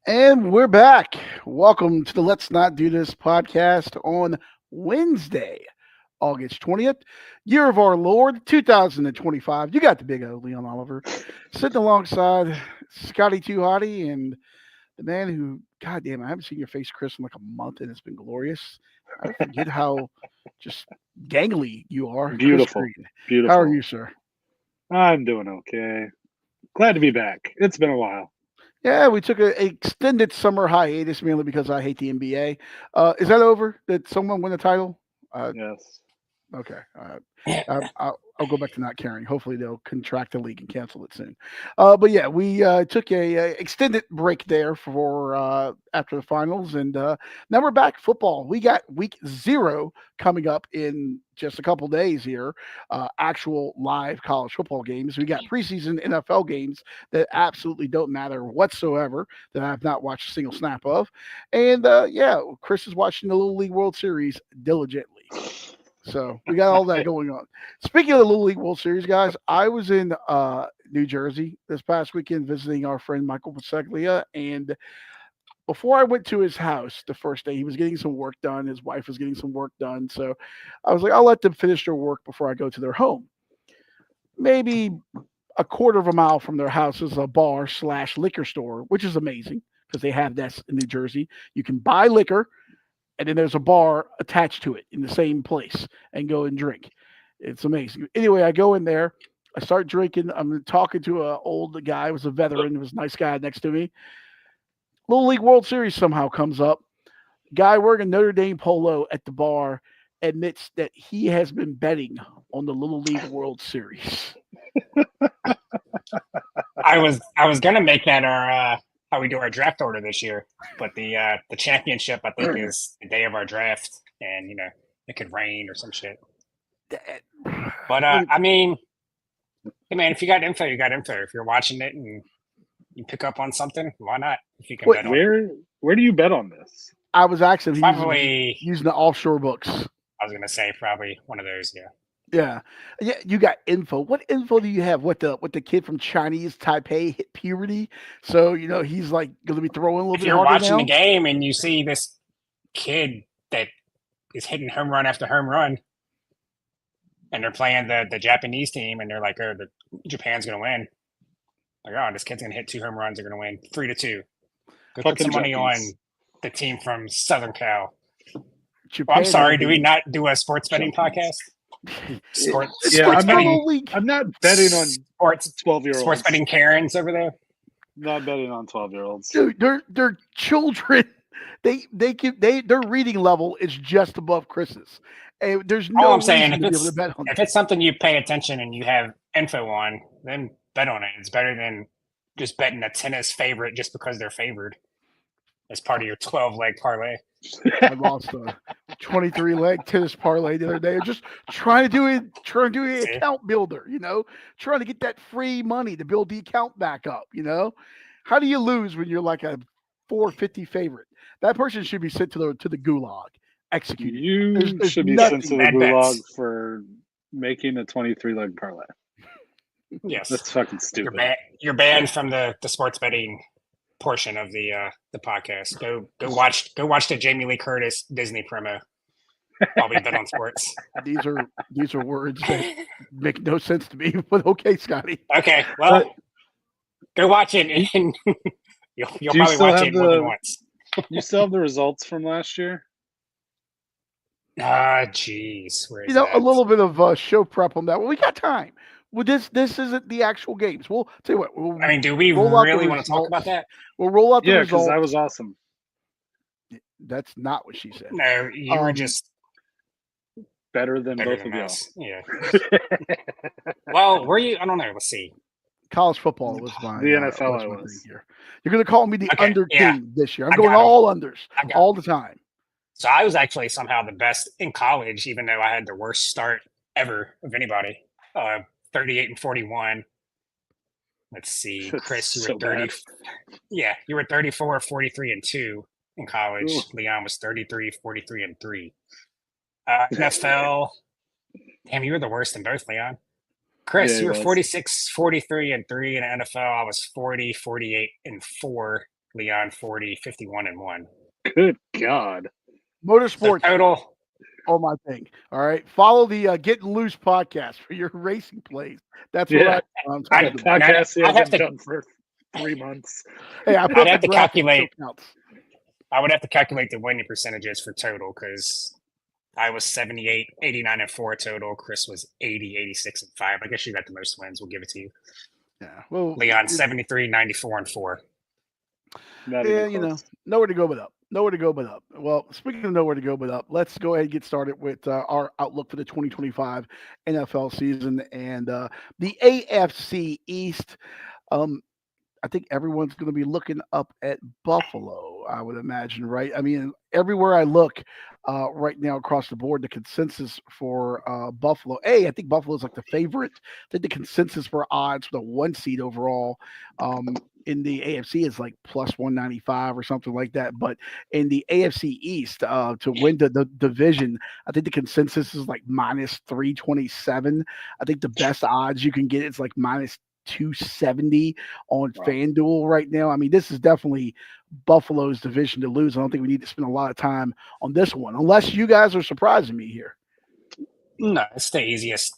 And we're back. Welcome to the Let's Not Do This podcast on Wednesday, August 20th, year of our Lord, 2025. You got the big O, Leon Oliver, sitting alongside Scotty Too Hottie and the man who, goddamn, I haven't seen your face, Chris, in like a month, and it's been glorious. I forget how just gangly you are. Chris Beautiful. Green. How are Beautiful. you, sir? I'm doing okay. Glad to be back. It's been a while. Yeah, we took an extended summer hiatus mainly because I hate the NBA. Is that over? Did someone win the title? Yes. Okay. Yeah. I'll go back to not caring. Hopefully they'll contract the league and cancel it soon. But yeah, we took a extended break there for after the finals, and now we're back. Football. We got week 0 coming up in just a couple days here. Actual live college football games. We got preseason NFL games that absolutely don't matter whatsoever that I have not watched a single snap of, and yeah, Chris is watching the Little League World Series diligently. So we got all that going on. Speaking of the Little League World Series, guys, I was in New Jersey this past weekend visiting our friend Michael Paseglia. And before I went to his house the first day, he was getting some work done. His wife was getting some work done. So I was like, I'll let them finish their work before I go to their home. Maybe a quarter of a mile from their house is a bar slash liquor store, which is amazing because they have that in New Jersey. You can buy liquor and then there's a bar attached to it in the same place and go and drink. It's amazing. Anyway, I go in there. I start drinking. I'm talking to an old guy. It was a veteran. It was a nice guy next to me. Little League World Series somehow comes up. Guy wearing a Notre Dame polo at the bar admits that he has been betting on the Little League World Series. I was gonna make that our how we do our draft order this year, but the championship I think is the day of our draft, and it could rain or some shit. But I mean, hey man, if you got info, you got info. If you're watching it and you pick up on something, why not? If you can Wait, bet on it, Where do you bet on this? I was actually probably using the offshore books. I was gonna say probably one of those. Yeah. Yeah, yeah. You got info. What info do you have? What the kid from Chinese Taipei hit puberty, so he's like going to be throwing a little If bit you're harder watching now. the game and you see this kid that is hitting home run after home run, and they're playing the Japanese team, and they're like, "Oh, the Japan's gonna win." Like, oh, this kid's gonna hit 2 home runs. They're gonna win 3-2. Go put Fucking some money on junkies. the team from Southern Cal. Japan I'm sorry. has Do we been- not do a sports betting Junkies. podcast? Sports, It's Yeah, sports I'm not- betting, Little League. I'm not betting on sports 12-year-olds. sports betting Karens over there. Not betting on 12-year-olds. Dude, they're children. Their reading level is just above Chris's. And there's no All I'm saying, reason to be able to bet on if that. it's something you pay attention and you have info on, then bet on it. It's better than just betting a tennis favorite just because they're favored as part of your 12-leg parlay. I lost a 23 leg tennis parlay the other day. Just trying to do an See? account builder, trying to get that free money to build the account back up. How do you lose when you're like a 450 favorite? That person should be sent to the gulag, executed. You There's should be nothing. sent to the Bad gulag bets. for making a 23-leg parlay. Yes, That's fucking stupid. you're banned from the sports betting portion of the podcast. Go watch the Jamie Lee Curtis Disney promo while we bet on sports. These are words that make no sense to me. But okay, Scotty. Okay, well, go watch it, and you'll Do you probably still watch have it more than the- once. You still have the results from last year? Jeez, where is that? A little bit of show prep on that. Well, we got time. Well, this isn't the actual games. We'll tell you what. I mean, do we roll out the really want to talk about results. that? We'll roll out the Yeah, because results. that was awesome. That's not what she said. No, you were just Better than better both than of us. Yeah. y'all. Well, were you? I don't know. Let's see. College football was my The NFL was I my was. thing here. You're going to call me the Okay, under yeah. king this year. I'm I going got 'em. all unders I got all the time. So I was actually somehow the best in college, even though I had the worst start ever of anybody. 38-41. Let's see, That's Chris, you so were 30. bad. Yeah, you were 34, 43-2 in college. Ooh. Leon was 33, 43-3. NFL. Damn, you were the worst in both, Leon. Chris, Yeah, he you were was. 46, 43-3 in NFL. I was 40, 48-4. Leon 40, 51 and 1. Good God. So Motorsports total. are my thing. All right. Follow the Getting Loose podcast for your racing plays. That's what Yeah. I'm I- talking That about. podcast he I'd have hasn't to- done for 3 months. Hey, I put I'd up have the to graphic, calculate. so it counts. I would have to calculate the winning percentages for total because I was 78, 89 and 4 total. Chris was 80, 86 and 5. I guess you got the most wins. We'll give it to you. Yeah. Well, Leon 73, 94 and 4. Not yeah, even close. nowhere to go but up. Nowhere to go but up. Well, speaking of nowhere to go but up, let's go ahead and get started with our outlook for the 2025 NFL season and the AFC East. I think everyone's going to be looking up at Buffalo, I would imagine, right? I mean, everywhere I look right now across the board, the consensus for Buffalo, I think Buffalo is like the favorite. I think the consensus for odds for the 1 seed overall in the AFC is like plus 195 or something like that. But in the AFC East, to win the division, I think the consensus is like minus 327. I think the best odds you can get is like minus 270 on FanDuel right now. I mean, this is definitely Buffalo's division to lose. I don't think we need to spend a lot of time on this one, unless you guys are surprising me here. No, it's the easiest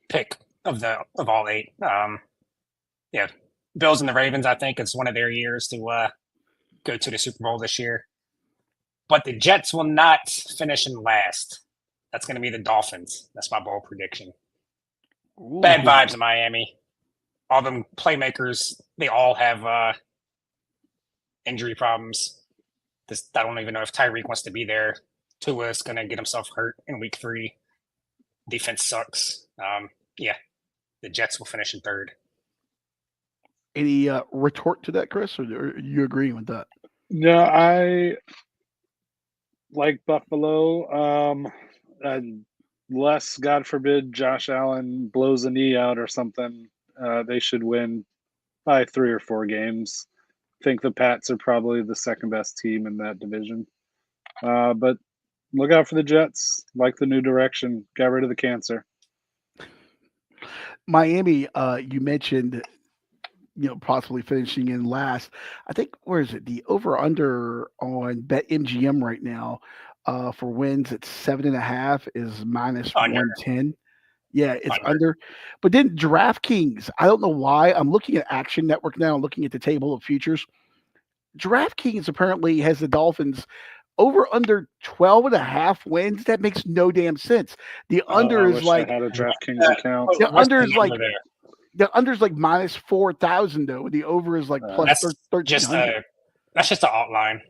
pick of all 8. Yeah, Bills and the Ravens. I think it's one of their years to go to the Super Bowl this year. But the Jets will not finish in last. That's going to be the Dolphins. That's my bold prediction. Ooh. Bad vibes in Miami. All them playmakers, they all have injury problems. I don't even know if Tyreek wants to be there. Tua is going to get himself hurt in week 3. Defense sucks. Yeah, the Jets will finish in 3rd. Any retort to that, Chris, or are you agreeing with that? No, I like Buffalo. Unless, God forbid, Josh Allen blows a knee out or something, they should win by 3 or 4 games. I think the Pats are probably the second best team in that division. But look out for the Jets. Like the new direction. Got rid of the cancer. Miami, you mentioned, possibly finishing in last. I think, where is it? The over/under on BetMGM right now for wins at 7.5 is minus Under. 110. Yeah, it's under. But then DraftKings, I don't know why. I'm looking at Action Network now, looking at the table of futures. DraftKings apparently has the Dolphins over under 12.5 wins. That makes no damn sense. The under I is wish like I had a DraftKings account. the What's under is like number there? the under is like minus 4,000 though. The over is like plus That's 1,300. just an alt line.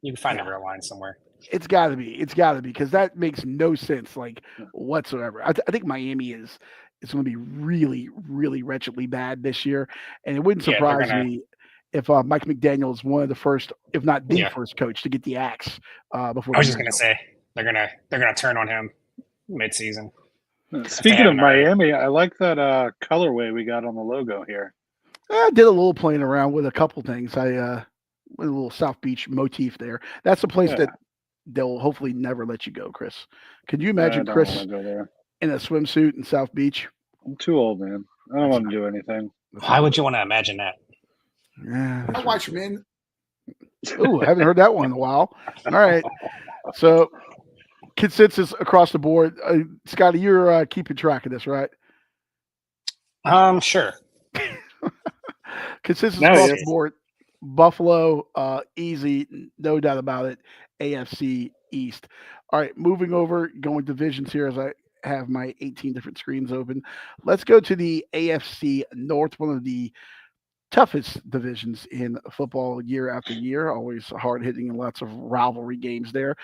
You can find a real line somewhere. It's got to be. It's got to be because that makes no sense, like whatsoever. I think Miami is going to be really, really wretchedly bad this year, and it wouldn't surprise me if Mike McDaniel is one of the first, if not the first coach to get the axe before. I was just going to say they're gonna turn on him mid-season. Speaking of Miami, I like that colorway we got on the logo here. I did a little playing around with a couple things. With a little South Beach motif there. That's a place that they'll hopefully never let you go, Chris. Could you imagine Chris in a swimsuit in South Beach? I'm too old, man. I don't want to do anything. Why would you want to imagine that? Yeah, I watch men. Oh, I haven't heard that one in a while. All right. So consensus across the board. Scotty, you're keeping track of this, right? Sure. Consensus across the board. Buffalo, easy, no doubt about it. AFC East. All right, moving over, going divisions here as I have my 18 different screens open. Let's go to the AFC North, one of the toughest divisions in football year after year. Always hard hitting and lots of rivalry games there.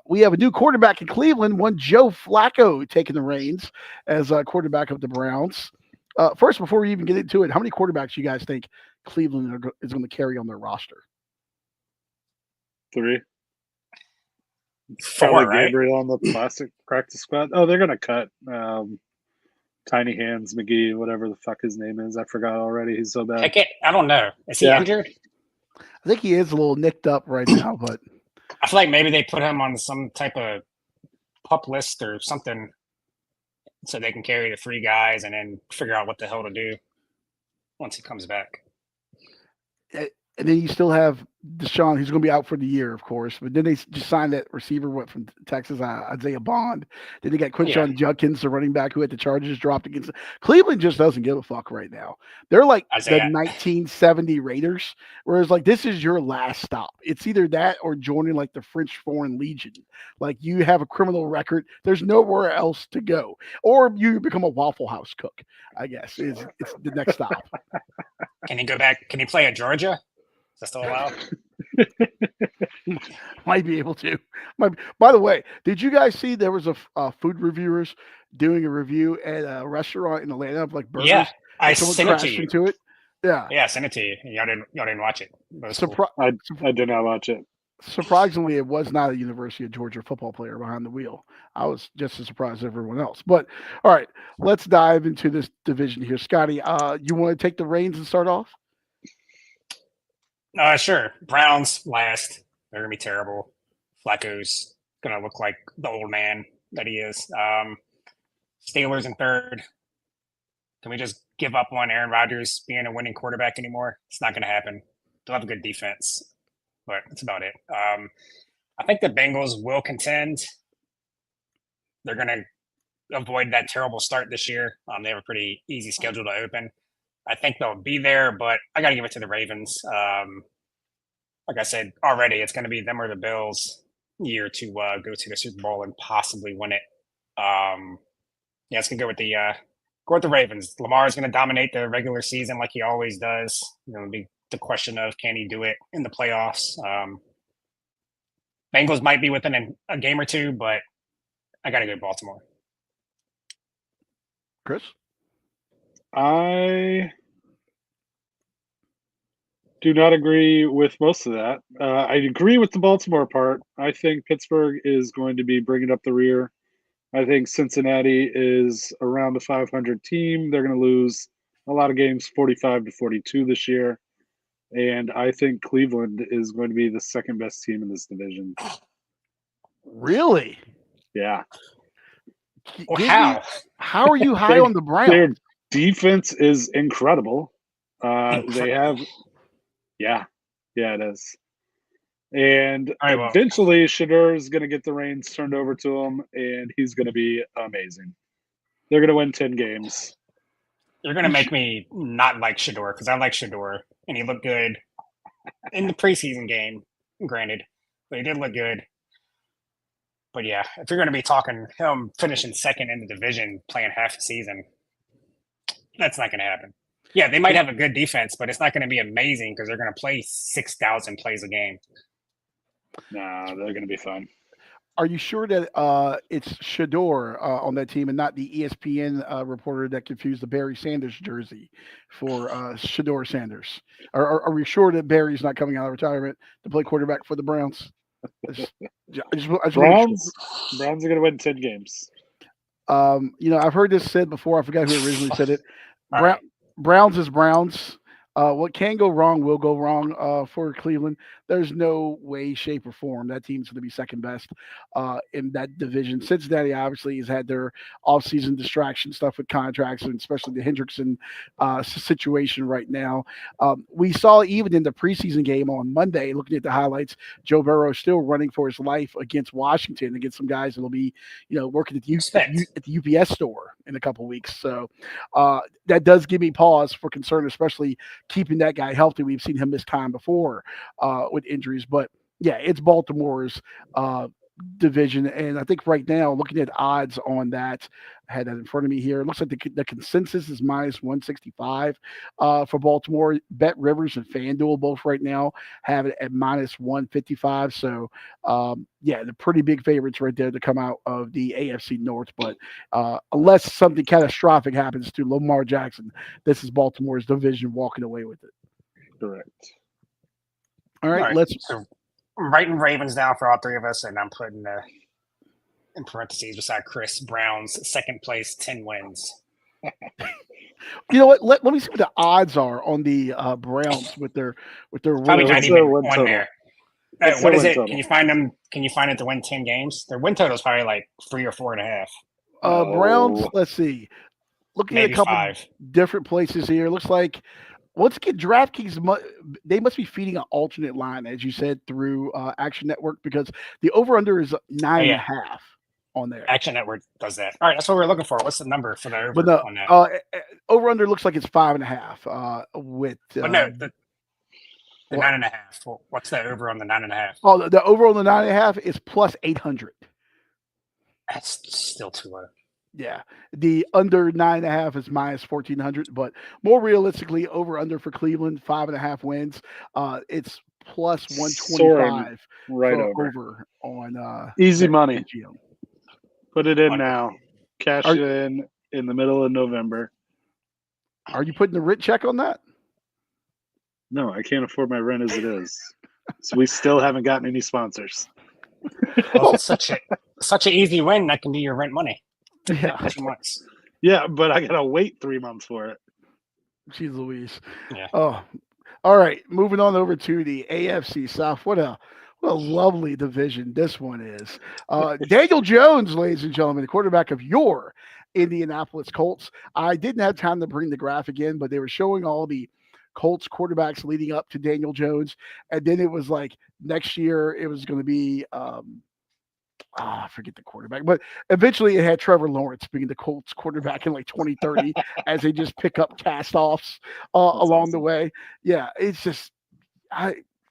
We have a new quarterback in Cleveland, one Joe Flacco taking the reins as quarterback of the Browns. First, before we even get into it, how many quarterbacks you guys think Cleveland is going to carry on their roster? 3. 4, right? Gabriel on the plastic practice squad. Oh, they're going to cut Tiny Hands McGee, whatever the fuck his name is. I forgot already. He's so bad. I don't know. Is he injured? I think he is a little nicked up right now, but I feel like maybe they put him on some type of pup list or something so they can carry the 3 guys and then figure out what the hell to do once he comes back. And then you still have Deshaun, who's going to be out for the year, of course. But then they just signed that receiver, from Texas, Isaiah Bond. Then they got Quinshon Judkins, the running back who had the Chargers dropped against. Cleveland just doesn't give a fuck right now. They're like the 1970 Raiders, whereas like this is your last stop. It's either that or joining like the French Foreign Legion. Like you have a criminal record. There's nowhere else to go, or you become a Waffle House cook. I guess it's the next stop. Can he go back? Can he play at Georgia? Is that still allowed? Might be able to. By the way, did you guys see there was a food reviewers doing a review at a restaurant in Atlanta of like burgers? Yeah, I sent it to you. Into it. Yeah, I sent it to you. Y'all didn't watch it. I did not watch it. Surprisingly, it was not a University of Georgia football player behind the wheel. I was just as surprised as everyone else. But all right, let's dive into this division here. Scotty, you want to take the reins and start off? Sure. Browns last. They're gonna be terrible. Flacco's gonna look like the old man that he is. Steelers in third. Can we just give up on Aaron Rodgers being a winning quarterback anymore? It's not gonna happen. They'll have a good defense, but that's about it. I think the Bengals will contend. They're gonna avoid that terrible start this year. They have a pretty easy schedule to open. I think they'll be there, but I got to give it to the Ravens. Like I said already, it's going to be them or the Bills year to go to the Super Bowl and possibly win it. It's going to go with the Ravens. Lamar is going to dominate the regular season like he always does. It'll be the question of can he do it in the playoffs. Bengals might be within a game or two, but I got to go to Baltimore. Chris? I do not agree with most of that. I agree with the Baltimore part. I think Pittsburgh is going to be bringing up the rear. I think Cincinnati is around a 500 team. They're going to lose a lot of games, 45-42 this year. And I think Cleveland is going to be the second best team in this division. Really? Yeah. Well, how are you high on the Browns? Their defense is incredible. They have, yeah, it is. And eventually, Shedeur is going to get the reins turned over to him, and he's going to be amazing. They're going to win 10 games. You're going to make me not like Shedeur because I like Shedeur, and he looked good in the preseason game, granted. But he did look good. But yeah, if you're going to be talking him finishing second in the division, playing half the season, that's not going to happen. Yeah, they might have a good defense, but it's not going to be amazing because they're going to play 6,000 plays a game. Nah, they're going to be fine. Are you sure that it's Shedeur on that team and not the ESPN reporter that confused the Barry Sanders jersey for Shedeur Sanders? Are we sure that Barry's not coming out of retirement to play quarterback for the Browns? Browns are going to win 10 games. I've heard this said before. I forgot who originally said it. Browns is Browns. What can go wrong will go wrong for Cleveland. There's no way, shape, or form that team's going to be second best in that division. Cincinnati obviously has had their offseason distraction stuff with contracts, and especially the Hendrickson situation right now. We saw even in the preseason game on Monday, looking at the highlights, Joe Burrow still running for his life against Washington, against some guys that'll be, working at the UPS store in a couple weeks. So that does give me pause for concern, especially keeping that guy healthy. We've seen him miss time before with injuries, but yeah, it's Baltimore's division. And I think right now, looking at odds on that, I had that in front of me here. It looks like the consensus is minus 165 for Baltimore. Bet Rivers and FanDuel both right now have it at minus 155. So the pretty big favorites right there to come out of the AFC North. But unless something catastrophic happens to Lamar Jackson, this is Baltimore's division walking away with it. Correct. All right. So I'm writing Ravens down for all three of us, and I'm putting in parentheses beside Chris Brown's second place, 10 wins. You know what? Let me see what the odds are on the Browns with their probably not even on there. What is it? Total. Can you find them? Can you find it to win 10 games? Their win total is probably like 3 or 4.5. Browns. Let's see. Looking Maybe at a couple 5 different places here. Looks like once again, DraftKings, they must be feeding an alternate line, as you said, through Action Network, because the over/under is Oh 9.5 on there. Action Network does that. All right, that's what we're looking for. What's the number for the But over the on that? over/under looks like it's 5.5. With But no, the what? 9.5. Well, what's the over on the 9.5? Oh, the over on the 9.5 is plus 800. That's still too low. Yeah, the under 9.5 is minus 1,400. But more realistically, over/under for Cleveland 5.5 wins. It's plus Soaring 125 right for over. on Easy money. BetMGM. Put it in Under. now. Cash Are- in the middle of November. Are you putting the rent check on that? No, I can't afford my rent as it is. So we still haven't gotten any sponsors. Well, if it's such an easy win, that can be your rent money. Yeah, 2 months. Yeah, but I gotta wait 3 months for it. jeez Louise. Yeah. Oh, all right. Moving on over to the AFC South. What a lovely division this one is. Daniel Jones, ladies and gentlemen, the quarterback of your Indianapolis Colts. I didn't have time to bring the graphic in, but they were showing all the Colts quarterbacks leading up to Daniel Jones, and then it was like next year it was going to be I forget the quarterback, but eventually it had Trevor Lawrence being the Colts quarterback in like 2030 as they just pick up cast offs along the awesome. way. Yeah, it's just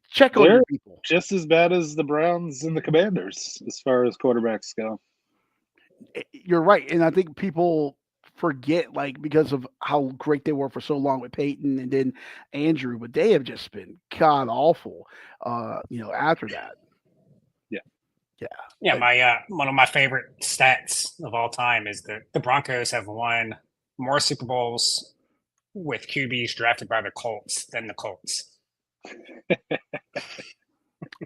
check on They're your people. just as bad as the Browns and the Commanders as far as quarterbacks go. You're right, and I think people forget, like, because of how great they were for so long with Peyton and then Andrew, but they have just been god awful. After that. Yeah. Yeah. Yeah, my one of my favorite stats of all time is that the Broncos have won more Super Bowls with QBs drafted by the Colts than the Colts.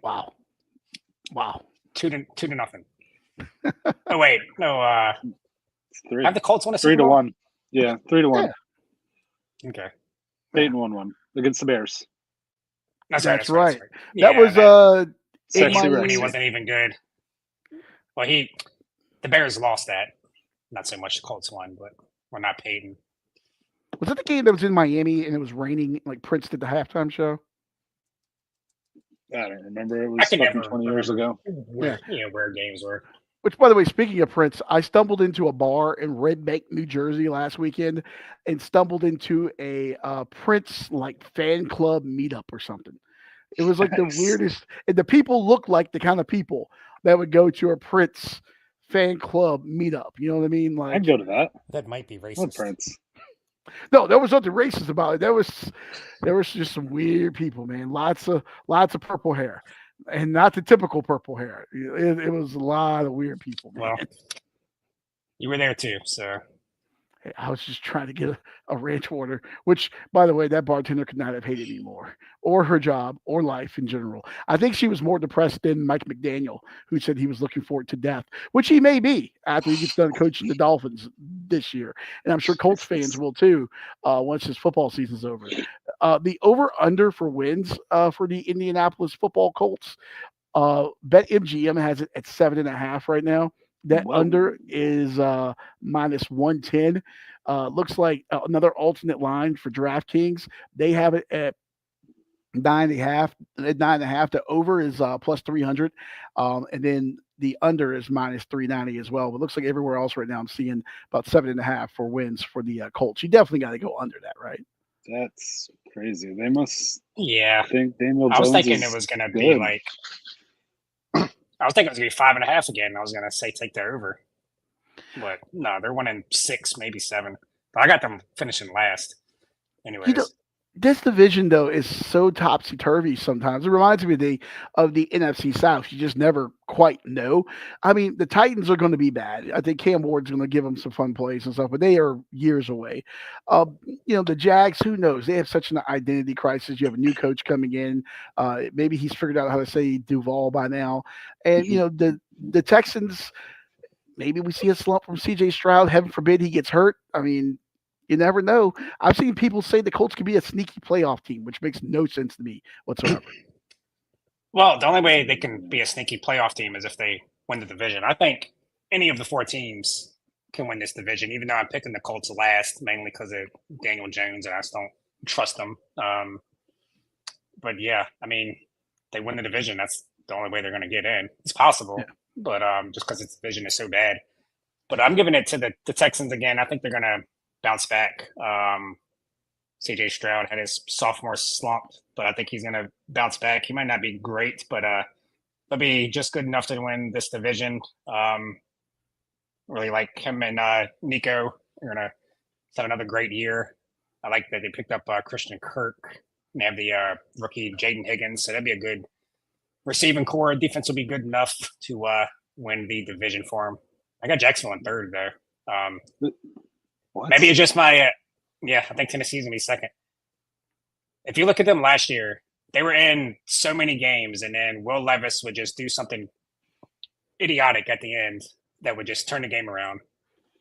Wow. 2-0. Oh wait, no. It's 3. Have the Colts won a 3 Super to Bowl? 1. Yeah, 3 to 1. Yeah. Okay, Peyton won one against the Bears. That's right. right. Yeah, That was Sexy when Rex. he wasn't even good. Well, the Bears lost that. Not so much the Colts won, but we're not Peyton. Was that the game that was in Miami and it was raining, like Prince did the halftime show? I don't remember. It I was can fucking never 20 years ago. where games were. Which, by the way, speaking of Prince, I stumbled into a bar in Red Bank, New Jersey last weekend and stumbled into a Prince like fan club meetup or something. It was like the weirdest, and the people looked like the kind of people that would go to a Prince fan club meetup. You know what I mean? Like, I'd go to that. That might be What racist. Prince? no, there was nothing racist about it. There was just some weird people, man. Lots of purple hair, and not the typical purple hair. It was a lot of weird people, man. Well, you were there too, so I was just trying to get a ranch water, which, by the way, that bartender could not have hated me more, or her job, or life in general. I think she was more depressed than Mike McDaniel, who said he was looking forward to death, which he may be after he gets done coaching the Dolphins this year. And I'm sure Colts fans will too once his football season's over. The over-under for wins for the Indianapolis football Colts, BetMGM has it at 7.5 right now. That Whoa. under is minus 110. Looks like another alternate line for DraftKings. They have it at 9.5. At 9.5, the over is plus 300, and then the under is minus 390 as well. But it looks like everywhere else right now, I'm seeing about 7.5 for wins for the Colts. You definitely got to go under that, right? That's crazy. They must yeah. think Daniel Jones I was thinking is it was going to good. be like. I was thinking it was going to be 5.5 again. I was going to say take the over, but no, they're winning 6, maybe 7. But I got them finishing last. Anyways, This division though is so topsy turvy sometimes. It reminds me of the NFC South. You just never quite know. I mean, the Titans are going to be bad. I think Cam Ward's going to give them some fun plays and stuff, but they are years away. The Jags. Who knows? They have such an identity crisis. You have a new coach coming in. Maybe he's figured out how to say Duval by now. And the Texans. Maybe we see a slump from C.J. Stroud. Heaven forbid he gets hurt. I mean, you never know. I've seen people say the Colts could be a sneaky playoff team, which makes no sense to me whatsoever. Well, the only way they can be a sneaky playoff team is if they win the division. I think any of the 4 teams can win this division, even though I'm picking the Colts last, mainly because of Daniel Jones, and I just don't trust them. But yeah, I mean, they win the division. That's the only way they're going to get in. It's possible, but just because its division is so bad. But I'm giving it to the Texans again. I think they're going to bounce back. CJ Stroud had his sophomore slump, but I think he's going to bounce back. He might not be great, but they'll be just good enough to win this division. Really like him and Nico. They're going to have another great year. I like that they picked up Christian Kirk. And they have the rookie Jaden Higgins, so that'd be a good receiving core. Defense will be good enough to win the division for him. I got Jacksonville in third there. Maybe it's just my I think Tennessee's gonna be second. If you look at them last year, they were in so many games, and then Will Levis would just do something idiotic at the end that would just turn the game around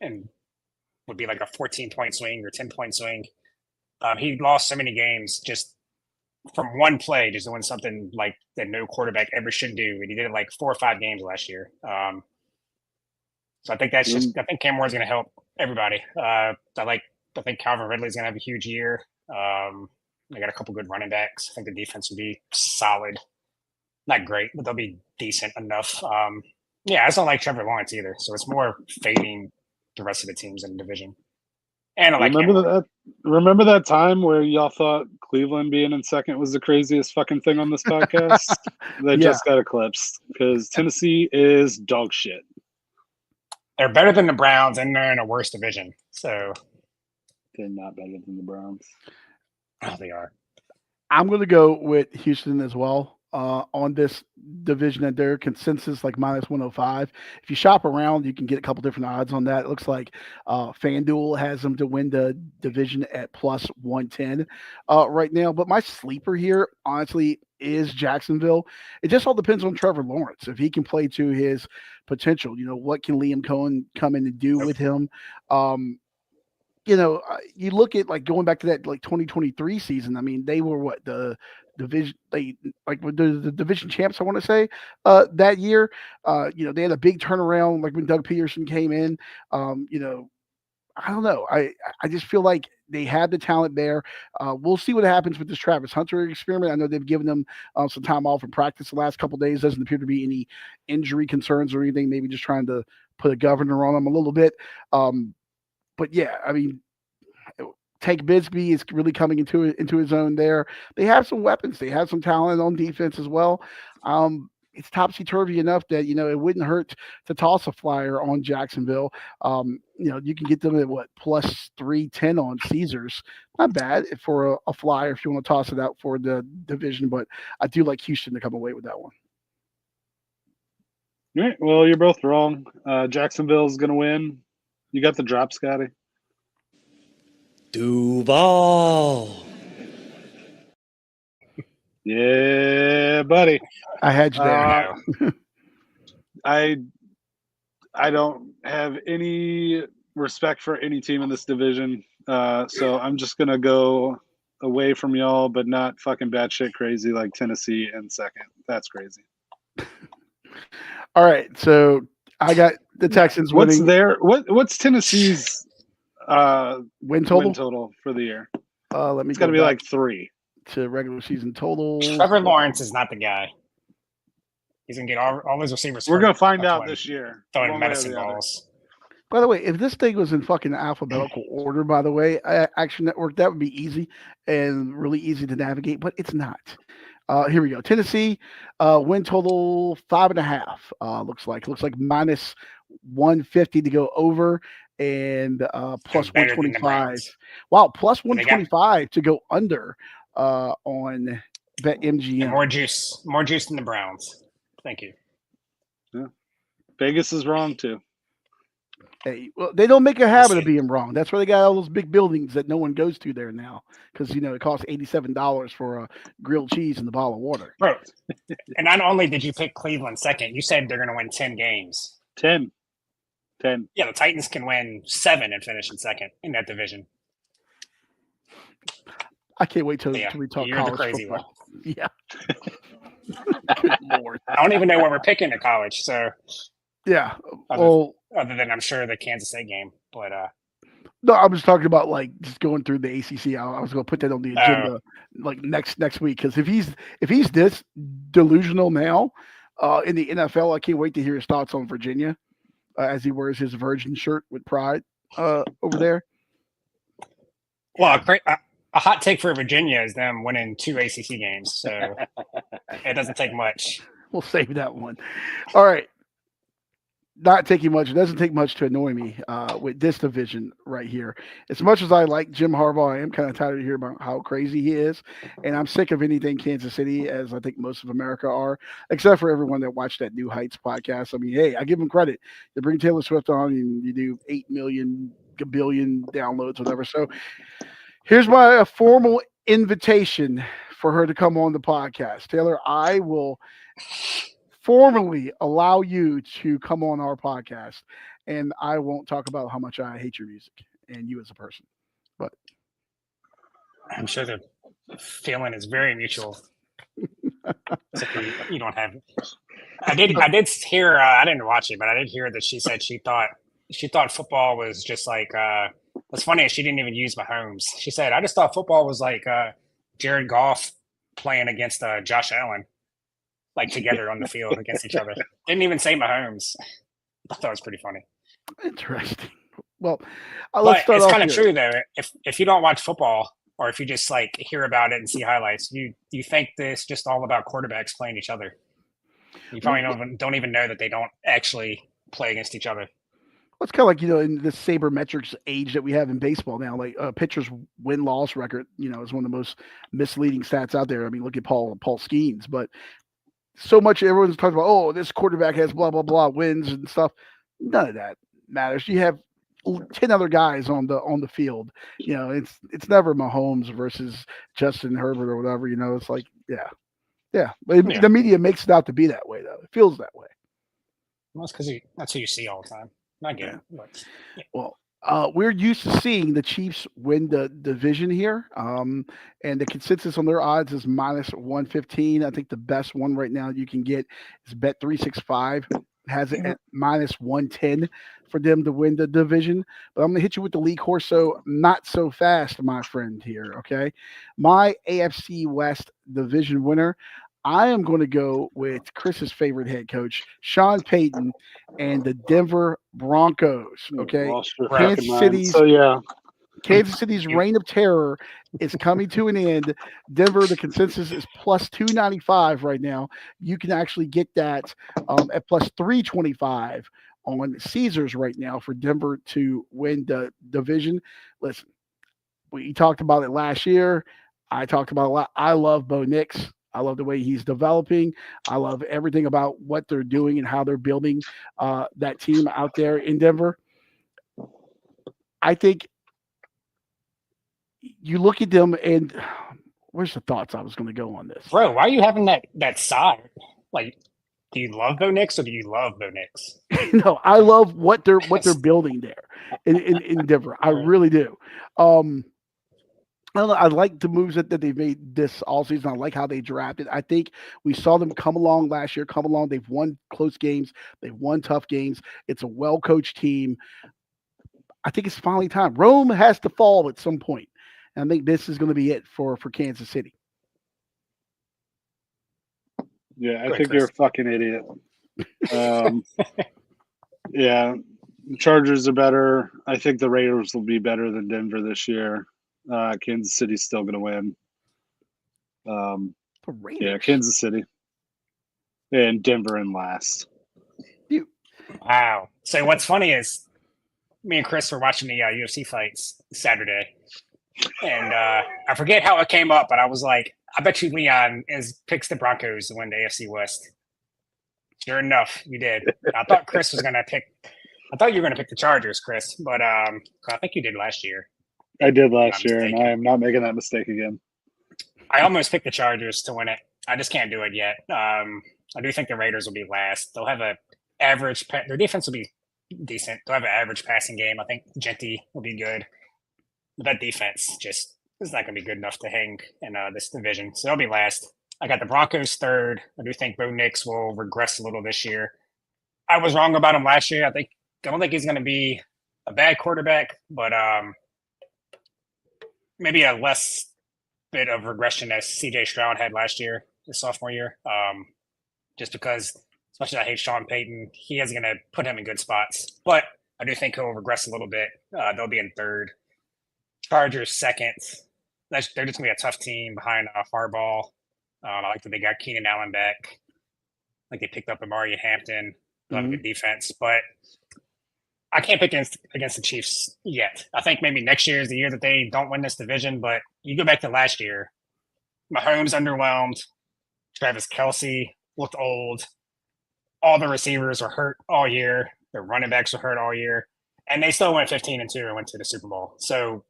and would be like a 14-point swing or 10-point swing. He lost so many games just from one play, just doing something like that no quarterback ever should do. And he did it like 4 or 5 games last year. So I think that's just, I think Cam Ward's going to help everybody. I think Calvin Ridley's going to have a huge year. They got a couple good running backs. I think the defense will be solid. Not great, but they'll be decent enough. I just don't like Trevor Lawrence either. So it's more fading the rest of the teams in the division. And I like remember that time where y'all thought Cleveland being in second was the craziest fucking thing on this podcast? They just got eclipsed because Tennessee is dog shit. They're better than the Browns, and they're in a worse division. So they're not better than the Browns. Oh, they are. I'm going to go with Houston as well on this division at their consensus, like minus 105. If you shop around, you can get a couple different odds on that. It looks like FanDuel has them to win the division at plus 110 right now. But my sleeper here, honestly, is Jacksonville. It just all depends on Trevor Lawrence. If he can play to his potential, what can Liam Cohen come in and do with him? You look at like going back to that like 2023 season. I mean, they were the division, the division champs, I want to say, that year. They had a big turnaround, like when Doug Peterson came in. I don't know. I just feel like they have the talent there. We'll see what happens with this Travis Hunter experiment. I know they've given them some time off in practice the last couple of days. Doesn't appear to be any injury concerns or anything. Maybe just trying to put a governor on them a little bit. But yeah, I mean, Tank Bigsby is really coming into his own there. They have some weapons. They have some talent on defense as well. It's topsy-turvy enough that, it wouldn't hurt to toss a flyer on Jacksonville. You can get them at plus 310 on Caesars. Not bad for a flyer if you want to toss it out for the division, but I do like Houston to come away with that one. All right. Well, you're both wrong. Jacksonville's going to win. You got the drop, Scotty. Duval. Yeah, buddy. I had you there. I don't have any respect for any team in this division, so I'm just gonna go away from y'all, but not fucking batshit crazy like Tennessee in second. That's crazy. All right, so I got the Texans winning. What's Tennessee's win total for the year? It's got to be like 3 to regular season total. Trevor Lawrence is not the guy. He's gonna get all his receivers. We're gonna find out this year. Throwing medicine balls. By the way, if this thing was in fucking alphabetical order, by the way, Action Network, that would be easy and really easy to navigate, but it's not. Here we go. Tennessee win total 5.5. Looks like minus 150 to go over and plus 125. Wow, plus 125 to go under on BetMGM. And more juice than the Browns. Thank you. Yeah. Vegas is wrong too. Hey, well, they don't make a habit of being wrong. That's why they got all those big buildings that no one goes to there now, because it costs $87 for a grilled cheese and a bottle of water. Bro, and not only did you pick Cleveland second, you said they're going to win 10 games. 10. Yeah, the Titans can win 7 and finish in second in that division. I can't wait till we talk you're college the crazy football. one. Yeah. Good Lord. I don't even know where we're picking at college, so yeah. Other than I'm sure the Kansas State game, but No, I was talking about like just going through the ACC. I was going to put that on the agenda like next week because if he's this delusional now in the NFL, I can't wait to hear his thoughts on Virginia as he wears his Virgin shirt with pride over there. Well, a hot take for Virginia is them winning 2 ACC games, so it doesn't take much. We'll save that one. All right. Not taking much. It doesn't take much to annoy me with this division right here. As much as I like Jim Harbaugh, I am kind of tired of hearing about how crazy he is. And I'm sick of anything Kansas City, as I think most of America are, except for everyone that watched that New Heights podcast. I mean, hey, I give them credit. You bring Taylor Swift on and you do 8 million, billion downloads, whatever. So here's my formal invitation for her to come on the podcast. Taylor, I will formally allow you to come on our podcast, and I won't talk about how much I hate your music and you as a person. But I'm sure the feeling is very mutual. You don't have. I did hear. I didn't watch it, but I did hear that she said she thought football was just like. What's funny is she didn't even use Mahomes. She said, "I just thought football was like Jared Goff playing against Josh Allen." Like together on the field against each other. Didn't even say Mahomes. I thought it was pretty funny. Interesting. Well, let's start. It's kind of true though. If you don't watch football, or if you just like hear about it and see highlights, you think this just all about quarterbacks playing each other. You probably don't even know that they don't actually play against each other. Well, it's kind of like, in the sabermetrics age that we have in baseball now, like pitcher's win-loss record, is one of the most misleading stats out there. I mean, look at Paul Skeens, but so much everyone's talking about, oh, this quarterback has blah, blah, blah wins and stuff. None of that matters. You have 10 other guys on the field. It's never Mahomes versus Justin Herbert or whatever. It's like, yeah. But the media makes it out to be that way, though. It feels that way. Well, it's because that's who you see all the time. I get it. But, Well, we're used to seeing the Chiefs win the division here, and the consensus on their odds is minus 115. I think the best one right now you can get is Bet365. Has it at minus 110 for them to win the division. But I'm going to hit you with the league horse, so not so fast, my friend here, okay? My AFC West division winner, I am going to go with Chris's favorite head coach, Sean Payton, and the Denver Broncos. Okay, Kansas City's reign of terror is coming to an end. Denver, the consensus is plus 295 right now. You can actually get that at plus 325 on Caesars right now for Denver to win the division. Listen, we talked about it last year. I talked about it a lot. I love Bo Nix. I love the way he's developing. I love everything about what they're doing and how they're building that team out there in Denver. I think you look at them and where's the thoughts I was going to go on this? Bro, why are you having that side? Like, do you love Bo Nix or do you love Bo Nix? No, I love what they're building there in Denver. I really do. I don't know, I like the moves that they've made this all season. I like how they drafted. I think we saw them come along last year, They've won close games. They've won tough games. It's a well-coached team. I think it's finally time. Rome has to fall at some point. And I think this is going to be it for Kansas City. Yeah, I think you're a fucking idiot. Yeah, the Chargers are better. I think the Raiders will be better than Denver this year. Kansas City's still going to win. Yeah, Kansas City. And Denver in last. Wow. So what's funny is me and Chris were watching the UFC fights Saturday. And I forget how it came up, but I was like, I bet you Leon picks the Broncos to win the AFC West. Sure enough, you did. I thought Chris was going to pick – I thought you were going to pick the Chargers, Chris. But I think you did last year. I did last year, and I am not making that mistake again. I almost picked the Chargers to win it. I just can't do it yet. I do think the Raiders will be last. They'll have an average – their defense will be decent. They'll have an average passing game. I think Genty will be good. But that defense just is not going to be good enough to hang in this division. So they'll be last. I got the Broncos third. I do think Bo Nix will regress a little this year. I was wrong about him last year. I don't think he's going to be a bad quarterback, but maybe a less bit of regression as C.J. Stroud had last year, his sophomore year. Just because, as much as I hate Sean Payton, he is going to put him in good spots. But I do think he'll regress a little bit. They'll be in third. Chargers second. They're just going to be a tough team behind Harbaugh. I like that they got Keenan Allen back. Like they picked up Amari Hampton. They'll have a good defense. But I can't pick against the Chiefs yet. I think maybe next year is the year that they don't win this division. But you go back to last year, Mahomes underwhelmed. Travis Kelce looked old. All the receivers were hurt all year. Their running backs were hurt all year. And they still went 15-2 and went to the Super Bowl. So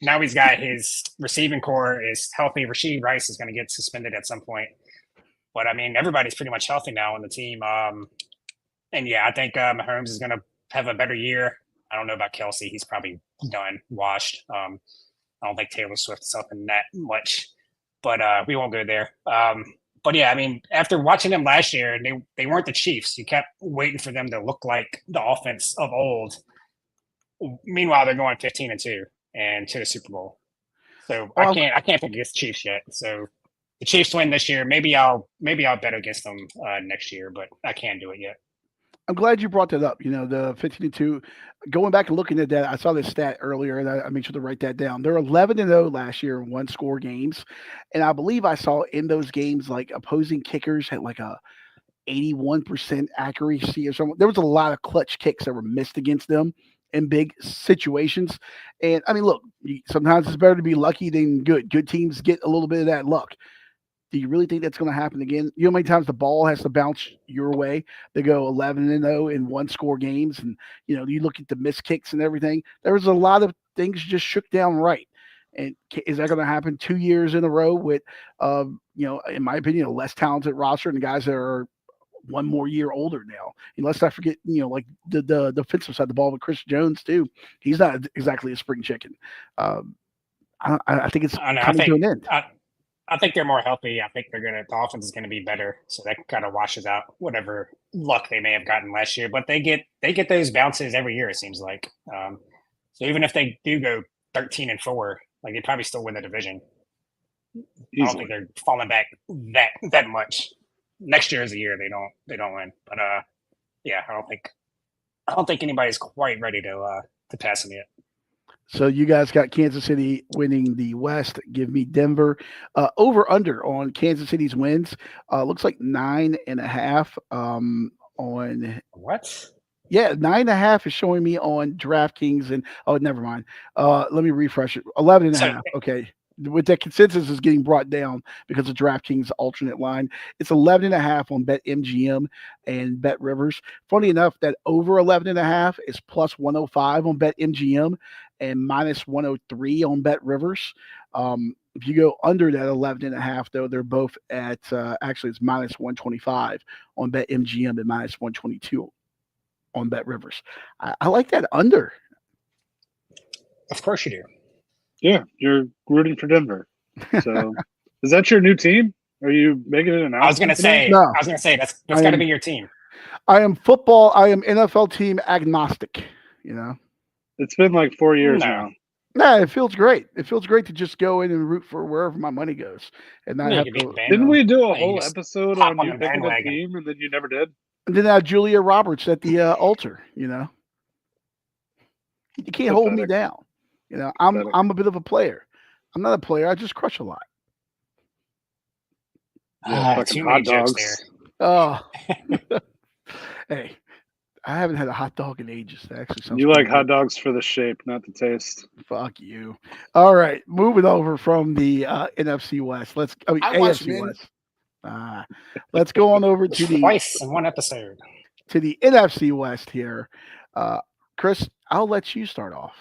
now he's got his receiving core is healthy. Rashid Rice is going to get suspended at some point. But, I mean, everybody's pretty much healthy now on the team. And, yeah, I think Mahomes is going to have a better year. I don't know about Kelce. He's probably done, washed. I don't think Taylor Swift is helping that much. But we won't go there. But, yeah, I mean, after watching them last year, they weren't the Chiefs. You kept waiting for them to look like the offense of old. Meanwhile, they're going 15-2 and to the Super Bowl. So I can't pick against the Chiefs yet. So the Chiefs win this year. Maybe I'll bet against them next year, but I can't do it yet. I'm glad you brought that up. You know, the 15-2. Going back and looking at that, I saw this stat earlier, and I made sure to write that down. They're 11-0 last year in one-score games, and I believe I saw in those games like opposing kickers had like a 81% accuracy or something. There was a lot of clutch kicks that were missed against them in big situations. And I mean, look, sometimes it's better to be lucky than good. Good teams get a little bit of that luck. Do you really think that's going to happen again? You know how many times the ball has to bounce your way? They go 11-0 in one-score games, and you know you look at the missed kicks and everything. There was a lot of things just shook down right. And is that going to happen 2 years in a row with, you know, in my opinion, a less talented roster and guys that are one more year older now? And let's not forget, you know, like the defensive side of the ball with Chris Jones too. He's not exactly a spring chicken. I think it's coming to an end. I think they're more healthy. I think the offense is gonna be better. So that kind of washes out whatever luck they may have gotten last year. But they get those bounces every year, it seems like. So even if they do go 13-4, like they probably still win the division. Easily. I don't think they're falling back that much. Next year is the year they don't win. But yeah, I don't think anybody's quite ready to pass them yet. So you guys got Kansas City winning the West. Give me Denver. Over under on Kansas City's wins. Looks like 9.5 on what? Yeah, 9.5 is showing me on DraftKings and never mind. Let me refresh it. 11.5. Okay. With that consensus is getting brought down because of DraftKings alternate line. It's 11.5 on BetMGM and BetRivers. Funny enough, that over 11.5 is plus 105 on BetMGM and minus 103 on BetRivers. If you go under that 11.5, though, they're both at actually it's minus 125 on BetMGM and minus 122 on BetRivers. I like that under. Of course you do. Yeah, you're rooting for Denver. So, is that your new team? Are you making it an announcement? I was going to say that's got to be your team. I am football. I am NFL team agnostic. You know, it's been like 4 years now. Nah, it feels great. It feels great to just go in and root for wherever my money goes, and not have to. Didn't we do a whole episode on you picking a team and then you never did? And then have Julia Roberts at the altar. You know, you can't hold me down. You know, I'm a bit of a player. I'm not a player. I just crush a lot. Too many jokes there. Oh, hey, I haven't had a hot dog in ages. That actually sounds. You like hot dogs for the shape, not the taste. Fuck you. All right, moving over from the NFC West. AFC West. Let's go on over to the twice in one episode to the NFC West here. Chris, I'll let you start off.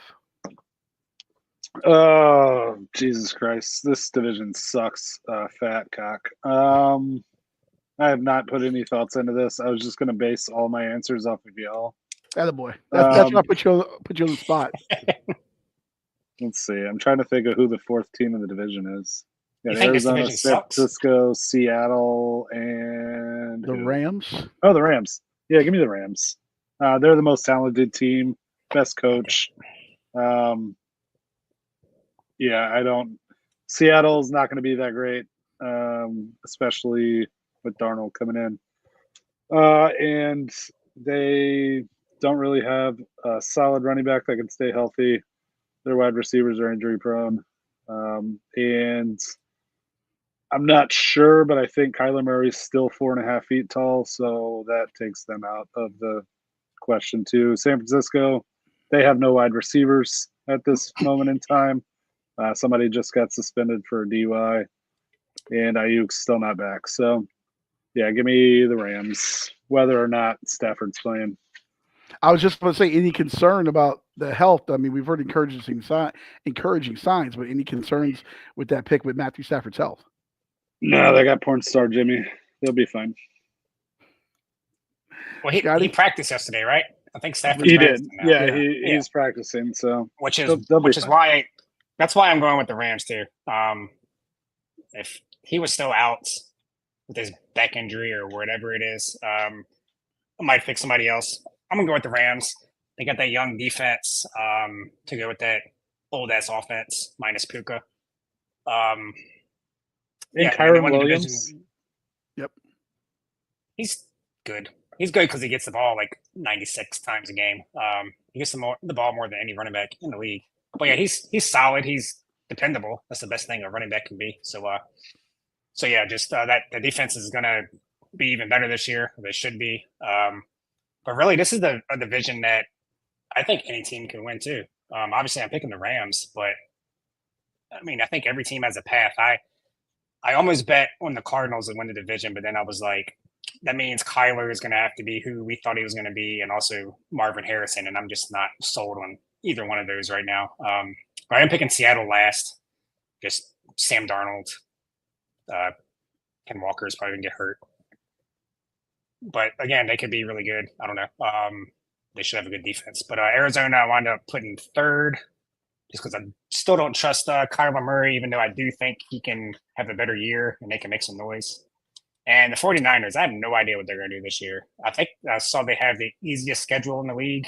Oh, Jesus Christ. This division sucks, fat cock. I have not put any thoughts into this. I was just going to base all my answers off of y'all. Attaboy. That's why I put you on the spot. Let's see. I'm trying to think of who the fourth team in the division is. Yeah, Arizona, San Francisco, Seattle, and... The Rams? Oh, the Rams. Yeah, give me the Rams. They're the most talented team. best coach. Seattle's not going to be that great, especially with Darnold coming in. And they don't really have a solid running back that can stay healthy. Their wide receivers are injury prone. And I'm not sure, but I think Kyler Murray's still 4.5 feet tall, so that takes them out of the question too. San Francisco, they have no wide receivers at this moment in time. Somebody just got suspended for a DUI, and Ayuk's still not back. So, yeah, give me the Rams, whether or not Stafford's playing. I was just going to say, any concern about the health? I mean, we've heard encouraging signs, but any concerns with that pick with Matthew Stafford's health? No, they got porn star Jimmy. They'll be fine. Well, he practiced yesterday, right? I think Stafford. He did. Yeah, he's practicing. So which is why that's why I'm going with the Rams too. If he was still out with his back injury or whatever it is, I might pick somebody else. I'm gonna go with the Rams. They got that young defense to go with that old ass offense minus Puka. And Kyron Williams. Yep, he's good. He's good because he gets the ball like 96 times a game. He gets the ball more than any running back in the league. But yeah, he's solid. He's dependable. That's the best thing a running back can be. So yeah, just that the defense is gonna be even better this year. They should be. But really, this is a division that I think any team can win too. Obviously, I'm picking the Rams, but I mean, I think every team has a path. I almost bet on the Cardinals to win the division, but then I was like, that means Kyler is going to have to be who we thought he was going to be, and also Marvin Harrison, and I'm just not sold on either one of those right now. I am picking Seattle last. Just Sam Darnold. Ken Walker is probably going to get hurt. But again, they could be really good. I don't know. They should have a good defense. But Arizona, I wound up putting third just because I still don't trust Kyler Murray, even though I do think he can have a better year and they can make some noise. And the 49ers, I have no idea what they're going to do this year. I think I saw they have the easiest schedule in the league.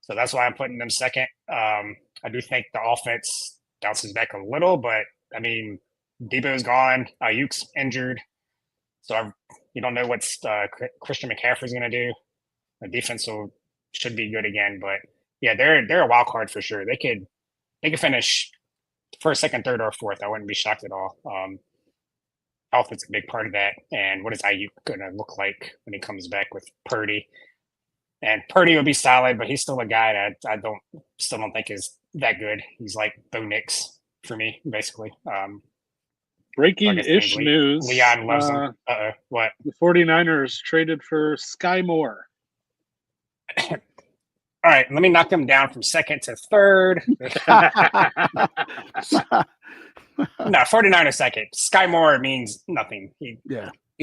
So that's why I'm putting them second. I do think the offense bounces back a little, but I mean, Debo's gone. Ayuk's injured. So you don't know what Christian McCaffrey's going to do. The defense should be good again. But yeah, they're a wild card for sure. They could finish first, second, third, or fourth. I wouldn't be shocked at all. Health is a big part of that. And what is Ayuk going to look like when he comes back with Purdy? And Purdy will be solid, but he's still a guy that I still don't think is that good. He's like Bo Nix for me, basically. Breaking-ish news. Leon loves him. What? The 49ers traded for Sky Moore. All right, let me knock them down from second to third. No, 49ers second. Sky Moore means nothing. You've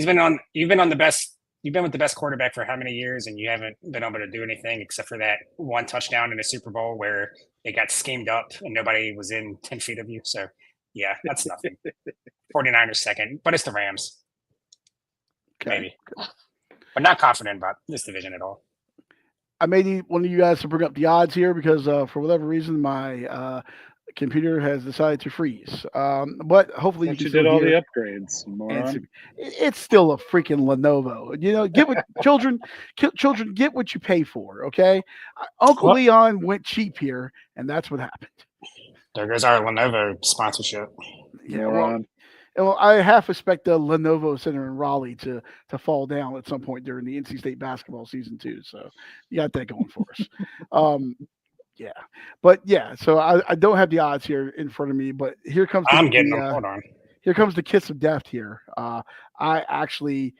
been with the best quarterback for how many years, and you haven't been able to do anything except for that one touchdown in the Super Bowl where they got schemed up and nobody was in 10 feet of you. So, yeah, that's nothing. 49ers second, but it's the Rams. Okay. Maybe. But not confident about this division at all. I may need one of you guys to bring up the odds here because for whatever reason, my computer has decided to freeze. But hopefully you did all the upgrades. It's still a freaking Lenovo. You know, get what children get what you pay for. Okay, Uncle Leon went cheap here, and that's what happened. There goes our Lenovo sponsorship. Yeah, well, I half expect the Lenovo Center in Raleigh to fall down at some point during the NC State basketball season too. So you got that going for us. Yeah, but yeah. So I don't have the odds here in front of me, but here comes. I'm getting them. Hold on. Here comes the kiss of death. Here, I actually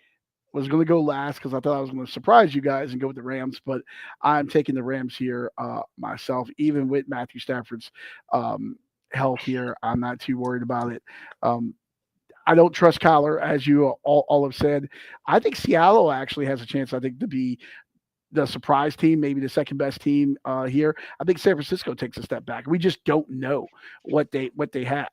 was going to go last because I thought I was going to surprise you guys and go with the Rams, but I'm taking the Rams here myself, even with Matthew Stafford's health here. I'm not too worried about it. I don't trust Kyler, as you all have said. I think Seattle actually has a chance, I think, to be the surprise team, maybe the second best team here. I think San Francisco takes a step back. We just don't know what they have.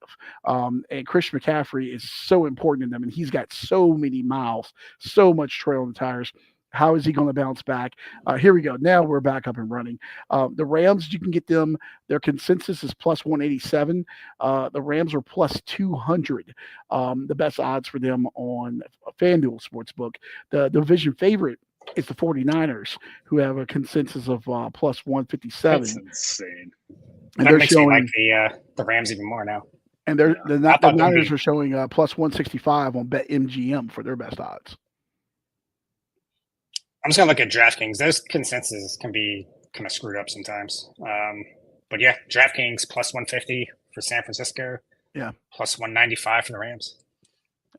And Christian McCaffrey is so important to them, and he's got so many miles, so much trail on the tires. How is he going to bounce back? Here we go. Now we're back up and running. The Rams, you can get them. Their consensus is plus 187. The Rams are plus 200. The best odds for them on FanDuel Sportsbook. The division favorite is the 49ers, who have a consensus of plus 157. That's insane. And that they're makes me showing, like the Rams even more now. and they're I the thought they'd Niners be- are showing plus 165 on BetMGM for their best odds. I'm just gonna look at DraftKings. Those consensus can be kind of screwed up sometimes. But yeah, DraftKings plus 150 for San Francisco. Yeah. Plus 195 for the Rams.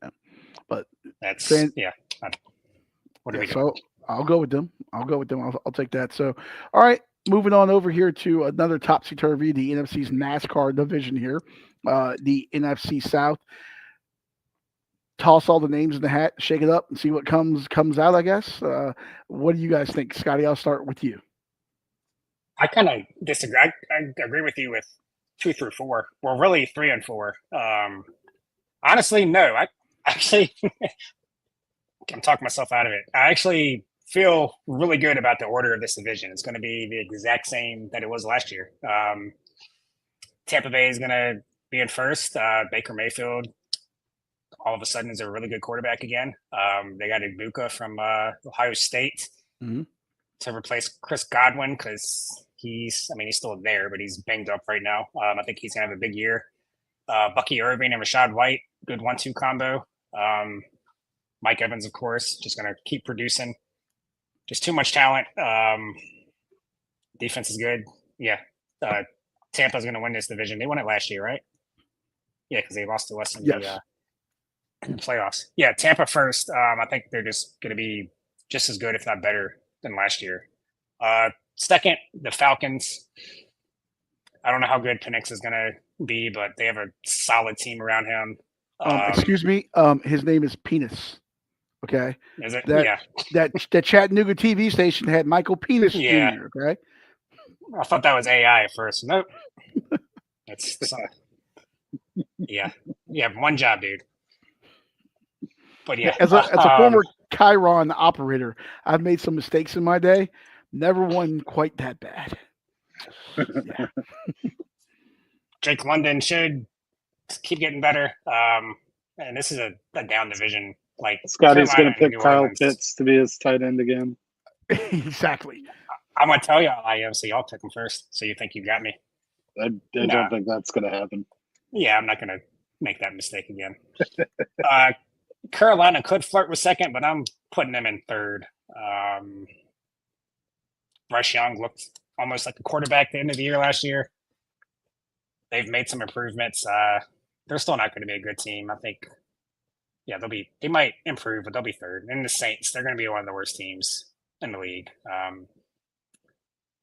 Yeah. But that's Fan- what are we doing? So I'll go with them. I'll take that. So, all right, moving on over here to another topsy-turvy, the NFC's NASCAR division here, the NFC South. Toss all the names in the hat, shake it up, and see what comes out, I guess. What do you guys think? Scotty, I'll start with you. I kind of disagree. I agree with you with 2 through 4. Well, really 3 and 4. Honestly, no. I actually, I'm talking myself out of it. I actually feel really good about the order of this division. It's going to be the exact same that it was last year. Tampa Bay is going to be in first. Baker Mayfield, all of a sudden, is a really good quarterback again. They got Ibuka from Ohio State to replace Chris Godwin because he's still there, but he's banged up right now. I think he's going to have a big year. Bucky Irving and Rashad White, good 1-2 combo. Mike Evans, of course, just going to keep producing. Just too much talent. Defense is good. Yeah. Tampa's going to win this division. They won it last year, right? Yeah, because they lost to us in the playoffs. Yeah, Tampa first. I think they're just going to be just as good, if not better, than last year. Second, the Falcons. I don't know how good Penix is going to be, but they have a solid team around him. Excuse me. His name is Penis. Okay. Is it? That Chattanooga TV station had Michael Penis Jr. Okay. I thought that was AI at first. Nope. That's yeah. One job, dude. But yeah, as a former Chiron operator, I've made some mistakes in my day. Never one quite that bad. Yeah. Drake London should keep getting better. And this is a down division. Like Scotty's going to pick Kyle Pitts to be his tight end again. Exactly. I'm going to tell y'all I am, so y'all pick him first. So you think you got me? I don't think that's going to happen. Yeah, I'm not going to make that mistake again. Carolina could flirt with second, but I'm putting them in third. Bryce Young looked almost like a quarterback at the end of the year last year. They've made some improvements. They're still not going to be a good team. I think, they might improve, but they'll be third. And the Saints, they're going to be one of the worst teams in the league.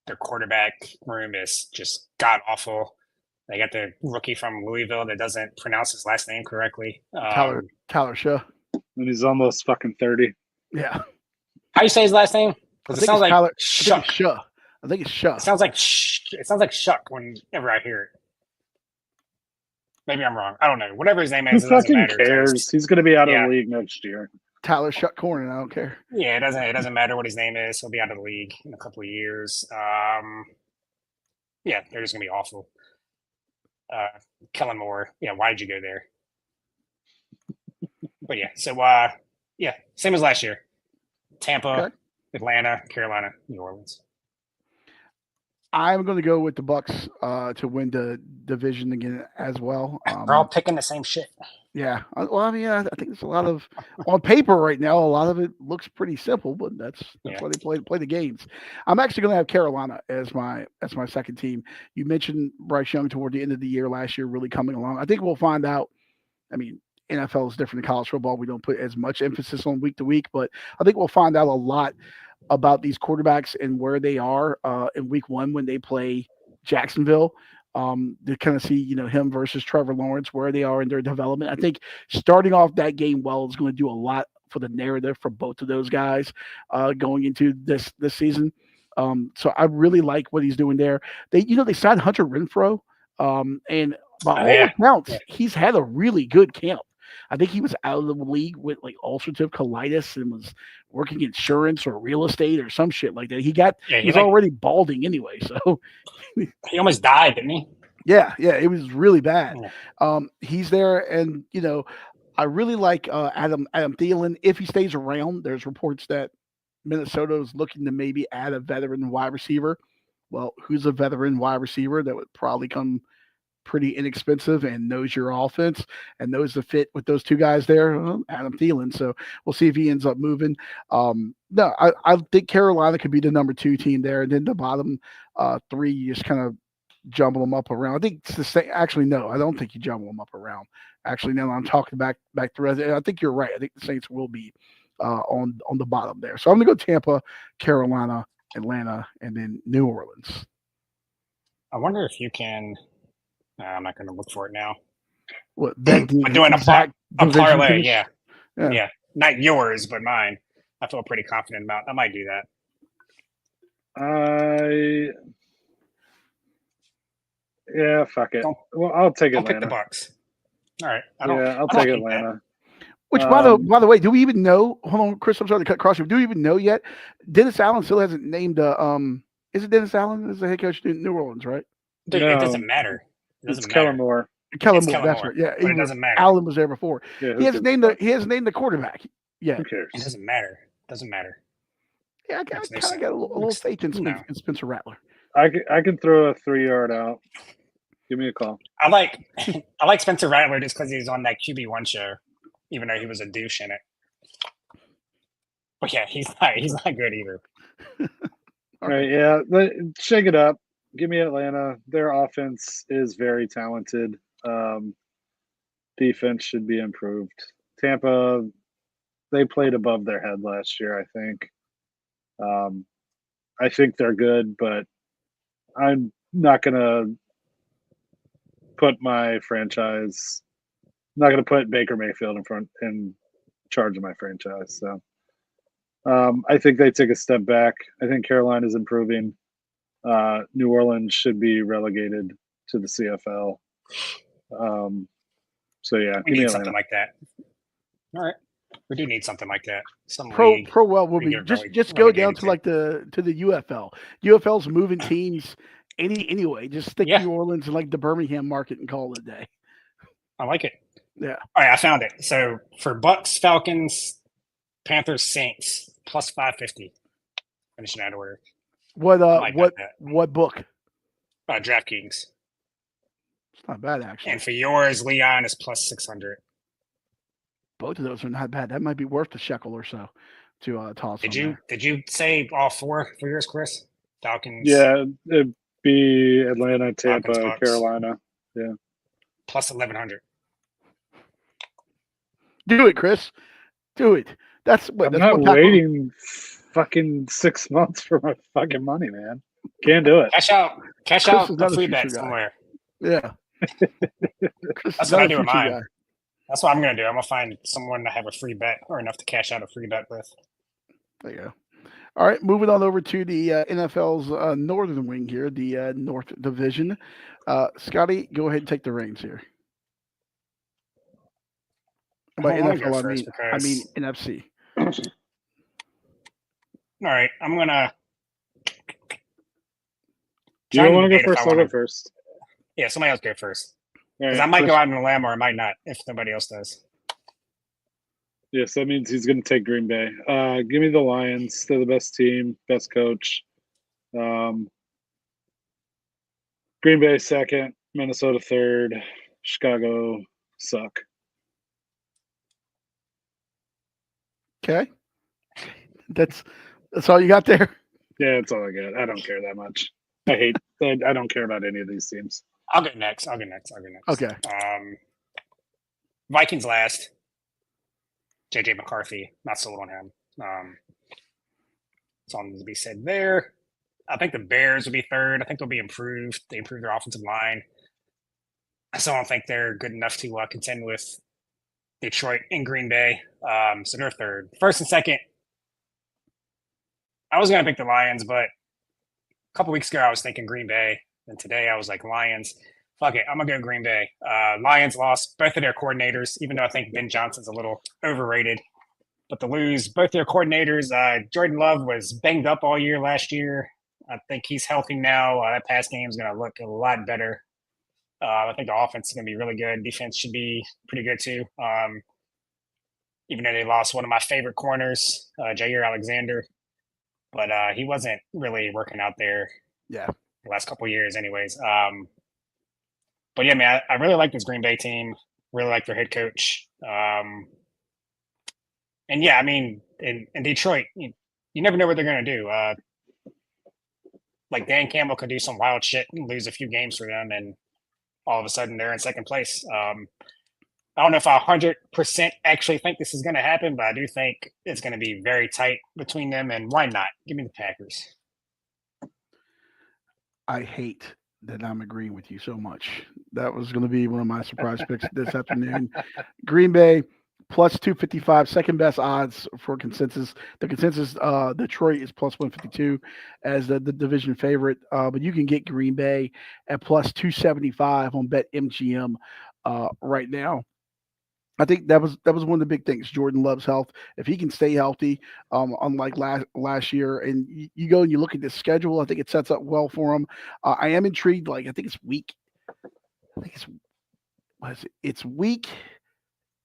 Their quarterback room is just god awful. They got the rookie from Louisville that doesn't pronounce his last name correctly. Tyler Shaw. And he's almost fucking 30. Yeah. How do you say his last name? Because it sounds like Shuck. I think it's Shaw. It sounds like Shuck whenever I hear it. Maybe I'm wrong. I don't know. Whatever his name is, Who fucking cares? He's going to be out of the league next year. Tyler Shuck Corner. I don't care. Yeah, it doesn't matter what his name is. He'll be out of the league in a couple of years. They're just gonna be awful. Kellen Moore. Yeah, why did you go there? But same as last year. Tampa, Atlanta, Carolina, New Orleans. I'm going to go with the Bucks to win the division again as well. We're all picking the same shit. Yeah. Well, I think there's a lot of on paper right now. A lot of it looks pretty simple, but that's why they play the games. I'm actually going to have Carolina as my second team. You mentioned Bryce Young toward the end of the year last year, really coming along. I think we'll find out. I mean, NFL is different than college football. We don't put as much emphasis on week to week, but I think we'll find out a lot about these quarterbacks and where they are in week one when they play Jacksonville. To kind of see, him versus Trevor Lawrence, where they are in their development. I think starting off that game well is going to do a lot for the narrative for both of those guys going into this season. So I really like what he's doing there. They signed Hunter Renfrow, and by all accounts, he's had a really good camp. I think he was out of the league with like ulcerative colitis and was working insurance or real estate or some shit like that. Yeah, He was already balding anyway, so he almost died, didn't he? yeah, it was really bad. Yeah. He's there, and I really like Adam Thielen if he stays around. There's reports that Minnesota is looking to maybe add a veteran wide receiver. Well, who's a veteran wide receiver that would probably come pretty inexpensive and knows your offense and knows the fit with those two guys there? Adam Thielen. So we'll see if he ends up moving. No, I think Carolina could be the number 2 team there, and then the bottom 3 you just kind of jumble them up around. I think it's the same. Actually, no, I don't think you jumble them up around. Actually, now I'm talking back to I think you're right. I think the Saints will be on the bottom there. So I'm gonna go Tampa, Carolina, Atlanta, and then New Orleans. I wonder if you can. I'm not going to look for it now. What bet? I'm doing a parlay. Finish? Yeah, not yours, but mine. I feel pretty confident about. I might do that. Yeah, fuck it. Well, I'll take Atlanta. I'll pick the Bucks. All right. I'll take Atlanta. Which, by the way, do we even know? Hold on, Chris. I'm sorry to cut across you. Do we even know yet? Dennis Allen still hasn't named Is it Dennis Allen as the head coach in New Orleans, right? Dude, it doesn't matter. It's Kellen Moore. Kellen Moore, that's right. Yeah, it doesn't matter. Allen was there before. Yeah, he hasn't named the quarterback. Yeah, who cares? It doesn't matter. Yeah, I kind of got a little faith in Spencer Rattler. I can throw a 3-yard out. Give me a call. I like Spencer Rattler just because he's on that QB1 show, even though he was a douche in it. But yeah, he's not good either. All right, yeah, shake it up. Give me Atlanta. Their offense is very talented. Defense should be improved. Tampa, they played above their head last year, I think. I think they're good, but I'm not going to put my franchise – I'm not going to put Baker Mayfield in charge of my franchise. So I think they take a step back. I think Carolina's improving. New Orleans should be relegated to the CFL. So yeah, we need something like that. All right, we do need something like that. Some Pro well will be just go down to like the UFL. UFL's moving teams anyway. Just stick New Orleans in like the Birmingham market and call it a day. I like it. Yeah. All right, I found it. So for Bucks, Falcons, Panthers, Saints plus 550. Finishing out order. What book? DraftKings. It's not bad actually. And for yours, Leon is plus 600. Both of those are not bad. That might be worth a shekel or so to toss. Did you say all 4 for yours, Chris? Falcons. Yeah, it'd be Atlanta, Tampa, Falcons, Carolina. Yeah. Plus 1,100. Do it, Chris. Do it. I'm not waiting fucking 6 months for my fucking money, man. Can't do it. Cash out the free bet somewhere. Yeah. That's what I do with mine. That's what I'm going to do. I'm going to find someone to have a free bet or enough to cash out a free bet with. There you go. All right, moving on over to the NFL's northern wing here, the North Division. Scotty, go ahead and take the reins here. By NFL, I mean NFC. All right, I'm going to... Do you want to go first? I'll go first. Yeah, somebody else go first. Because I might go out on a limb or I might not if nobody else does. Yes, that means he's going to take Green Bay. Give me the Lions. They're the best team, best coach. Green Bay second, Minnesota third, Chicago suck. Okay. That's all you got there? Yeah, that's all I got. I don't care that much. I don't care about any of these teams. I'll go next. Okay. Vikings last. JJ McCarthy, not sold on him. That's all needs to be said there. I think the Bears will be third. I think they'll be improved. They improved their offensive line. I still don't think they're good enough to contend with Detroit and Green Bay. So they're third. First and second, I was going to pick the Lions, but a couple weeks ago I was thinking Green Bay, and today I was like Lions. Fuck it. I'm going to go Green Bay. Lions lost both of their coordinators, even though I think Ben Johnson's a little overrated. But to lose both their coordinators, Jordan Love was banged up all year last year. I think he's healthy now. That pass game is going to look a lot better. I think the offense is going to be really good. Defense should be pretty good too. Even though they lost one of my favorite corners, Jair Alexander, but he wasn't really working out there. Yeah, the last couple of years, anyways. But yeah, man, I really like this Green Bay team. Really like their head coach. And yeah, I mean, in Detroit, you never know what they're going to do. Like Dan Campbell could do some wild shit and lose a few games for them, and all of a sudden they're in second place. I don't know if I 100% actually think this is going to happen, but I do think it's going to be very tight between them. And why not? Give me the Packers. I hate that I'm agreeing with you so much. That was going to be one of my surprise picks this afternoon. Green Bay plus 255, second best odds for consensus. The consensus, Detroit is plus 152 as the division favorite, but you can get Green Bay at plus 275 on BetMGM right now. I think that was one of the big things. Jordan Love's health. If he can stay healthy, unlike last year, and you go and you look at this schedule, I think it sets up well for him. I am intrigued. Like I think it's week. I think it's week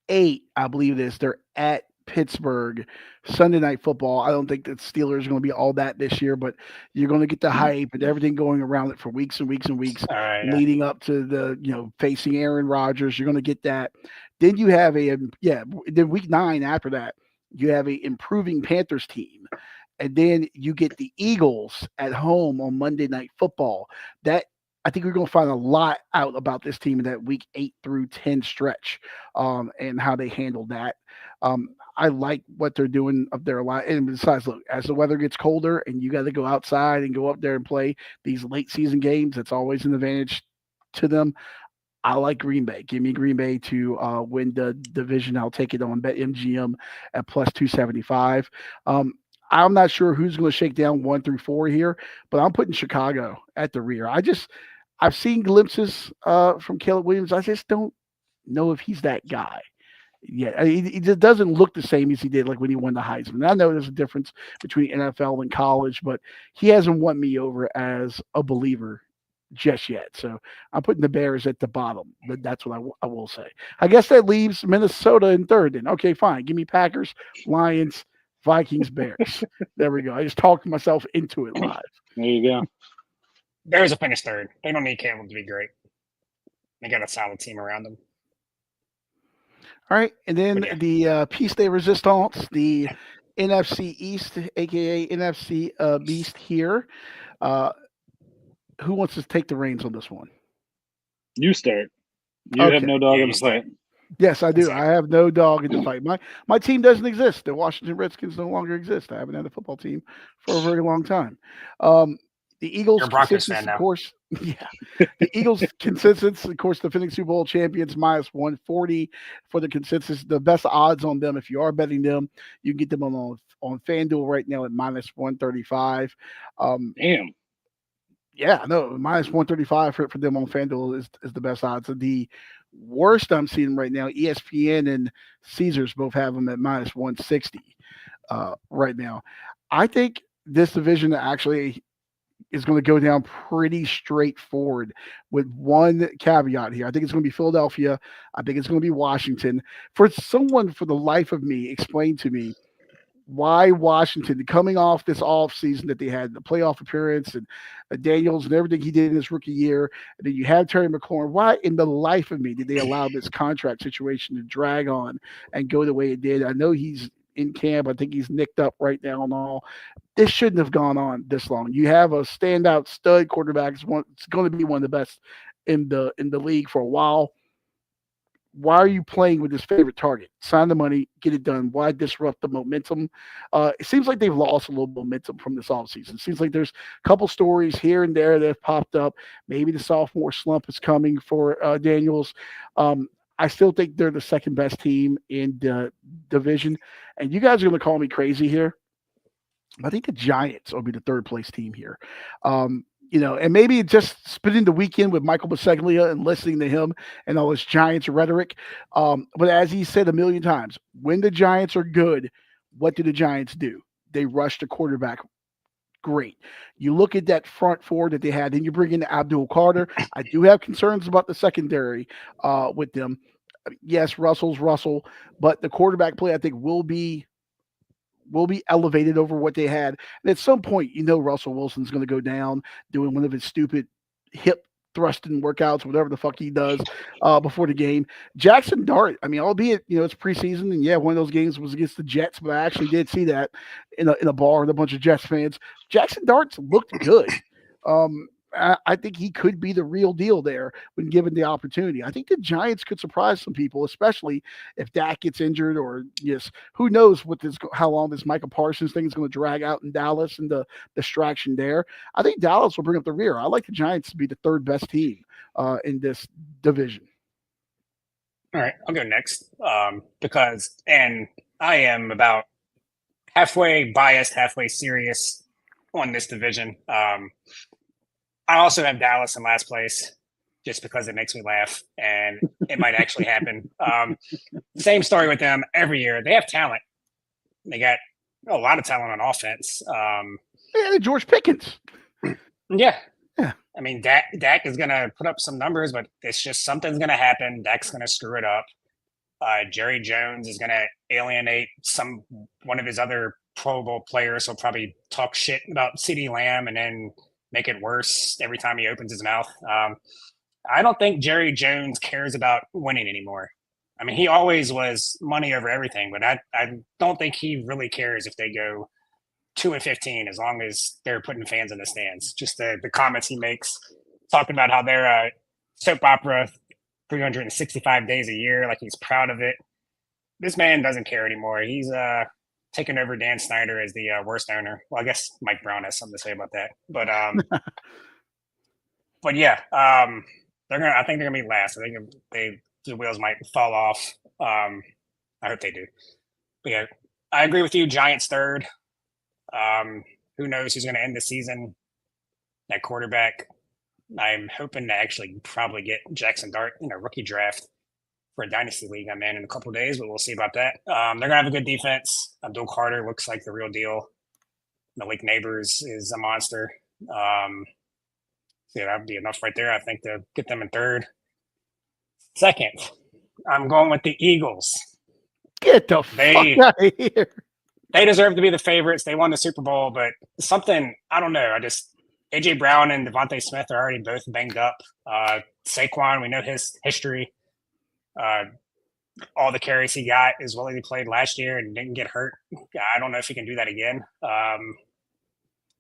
8. I believe it is. They're at Pittsburgh Sunday Night Football. I don't think the Steelers are going to be all that this year, but you're going to get the hype and everything going around it for weeks and weeks and weeks, leading up to the facing Aaron Rodgers. You're going to get that. Then you have then week 9 after that, you have a improving Panthers team. And then you get the Eagles at home on Monday Night Football. That I think we're going to find a lot out about this team in that week 8 through 10 stretch, and how they handle that. I like what they're doing up there a lot. And besides, look, as the weather gets colder and you got to go outside and go up there and play these late season games, that's always an advantage to them. I like Green Bay. Give me Green Bay to win the division. I'll take it on BetMGM at plus 275. I'm not sure who's going to shake down 1 through 4 here, but I'm putting Chicago at the rear. I've seen glimpses from Caleb Williams. I just don't know if he's that guy. Yeah, he just doesn't look the same as he did like when he won the Heisman. I know there's a difference between NFL and college, but he hasn't won me over as a believer just yet. So I'm putting the Bears at the bottom. That's what I will say. I guess that leaves Minnesota in third then. Okay, fine. Give me Packers, Lions, Vikings, Bears. There we go. I just talked myself into it live. There you go. Bears will finish third. They don't need Campbell to be great. They got a solid team around them. All right. And then the piece de resistance, the NFC East, a.k.a. NFC Beast here. Who wants to take the reins on this one? You start. You have no dog in the fight. Yes, I do. Exactly. I have no dog in the fight. My team doesn't exist. The Washington Redskins no longer exist. I haven't had a football team for a very long time. The Eagles consensus, of course. Yeah. The Eagles consensus, of course, defending Super Bowl champions, minus 140 for the consensus. The best odds on them, if you are betting them, you can get them on FanDuel right now at minus 135. Damn. Yeah, no, minus 135 for them on FanDuel is the best odds. The worst I'm seeing right now, ESPN and Caesars both have them at minus 160 right now. I think this division actually is going to go down pretty straightforward with one caveat here. I think it's going to be Philadelphia. I think it's going to be Washington. For the life of me, explain to me why Washington, coming off this offseason that they had, the playoff appearance and Daniels and everything he did in his rookie year, and then you have Terry McLaurin, why in the life of me did they allow this contract situation to drag on and go the way it did? I know he's in camp. I think he's nicked up right now and all. This shouldn't have gone on this long. You have a standout stud quarterback. It's going to be one of the best in the league for a while. Why are you playing with his favorite target? Sign the money, get it done. Why disrupt the momentum? It seems like they've lost a little momentum from this offseason. It seems like there's a couple stories here and there that have popped up. Maybe the sophomore slump is coming for Daniels. I still think they're the second best team in the division. And you guys are going to call me crazy here. I think the Giants will be the third place team here. And maybe just spending the weekend with Michael Biseglia and listening to him and all his Giants rhetoric. But as he said a million times, when the Giants are good, what do the Giants do? They rush the quarterback. Great. You look at that front four that they had, then you bring in Abdul Carter. I do have concerns about the secondary with them. Yes, Russell's Russell, but the quarterback play I think will be elevated over what they had. And at some point, Russell Wilson's going to go down doing one of his stupid hip thrusting workouts, whatever the fuck he does before the game. Jackson Dart, I mean, albeit it's preseason, and yeah, one of those games was against the Jets, but I actually did see that in a bar with a bunch of Jets fans. Jackson Dart's looked good. I think he could be the real deal there when given the opportunity. I think the Giants could surprise some people, especially if Dak gets injured or yes, who knows how long this Michael Parsons thing is going to drag out in Dallas and the distraction there. I think Dallas will bring up the rear. I like the Giants to be the third best team in this division. All right, I'll go next because I am about halfway biased, halfway serious on this division. I also have Dallas in last place just because it makes me laugh and it might actually happen. Same story with them every year. They have talent. They got a lot of talent on offense. Yeah, George Pickens. Yeah. Yeah. I mean, Dak is going to put up some numbers, but it's just something's going to happen. Dak's going to screw it up. Jerry Jones is going to alienate one of his other Pro Bowl players. He'll probably talk shit about CeeDee Lamb and then make it worse every time he opens his mouth. I don't think Jerry Jones cares about winning anymore. I mean, he always was money over everything, but I don't think he really cares if they go 2-15 as long as they're putting fans in the stands. Just the comments he makes, talking about how they're a soap opera 365 days a year, like he's proud of it. This man doesn't care anymore. He's taken over Dan Snyder as the worst owner. Well, I guess Mike Brown has something to say about that. But but yeah, I think they're gonna be last. I think the wheels might fall off. I hope they do. But yeah, I agree with you. Giants third. Who knows who's going to end the season at quarterback? I'm hoping to actually probably get Jackson Dart in a rookie draft for a dynasty league I'm in a couple of days, but we'll see about that. They're going to have a good defense. Abdul Carter looks like the real deal. Malik Neighbors is a monster. So yeah, that would be enough right there, I think, to get them in third. Second, I'm going with the Eagles. Get the fuck out of here. They deserve to be the favorites. They won the Super Bowl, but something, I don't know. A.J. Brown and Devontae Smith are already both banged up. Saquon, we know his history. All the carries he got is what he played last year and didn't get hurt. I don't know if he can do that again.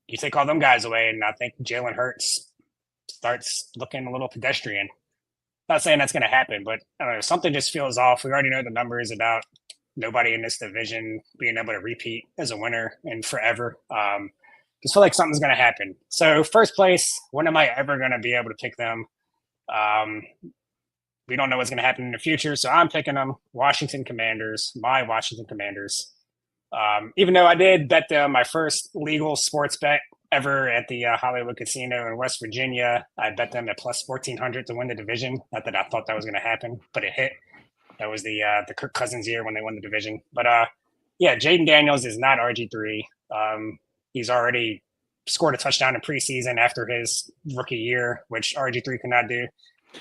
You take all them guys away, and I think Jalen Hurts starts looking a little pedestrian. Not saying that's going to happen, but I don't know, something just feels off. We already know the numbers about nobody in this division being able to repeat as a winner in forever. Just feel like something's going to happen. So first place, when am I ever going to be able to pick them? We don't know what's going to happen in the future, so I'm picking them. Washington Commanders, my Washington Commanders. Even though I did bet them my first legal sports bet ever at the Hollywood Casino in West Virginia, I bet them at plus 1,400 to win the division. Not that I thought that was going to happen, but it hit. That was the Kirk Cousins year when they won the division. But yeah, Jaden Daniels is not RG3. He's already scored a touchdown in preseason after his rookie year, which RG3 could not do.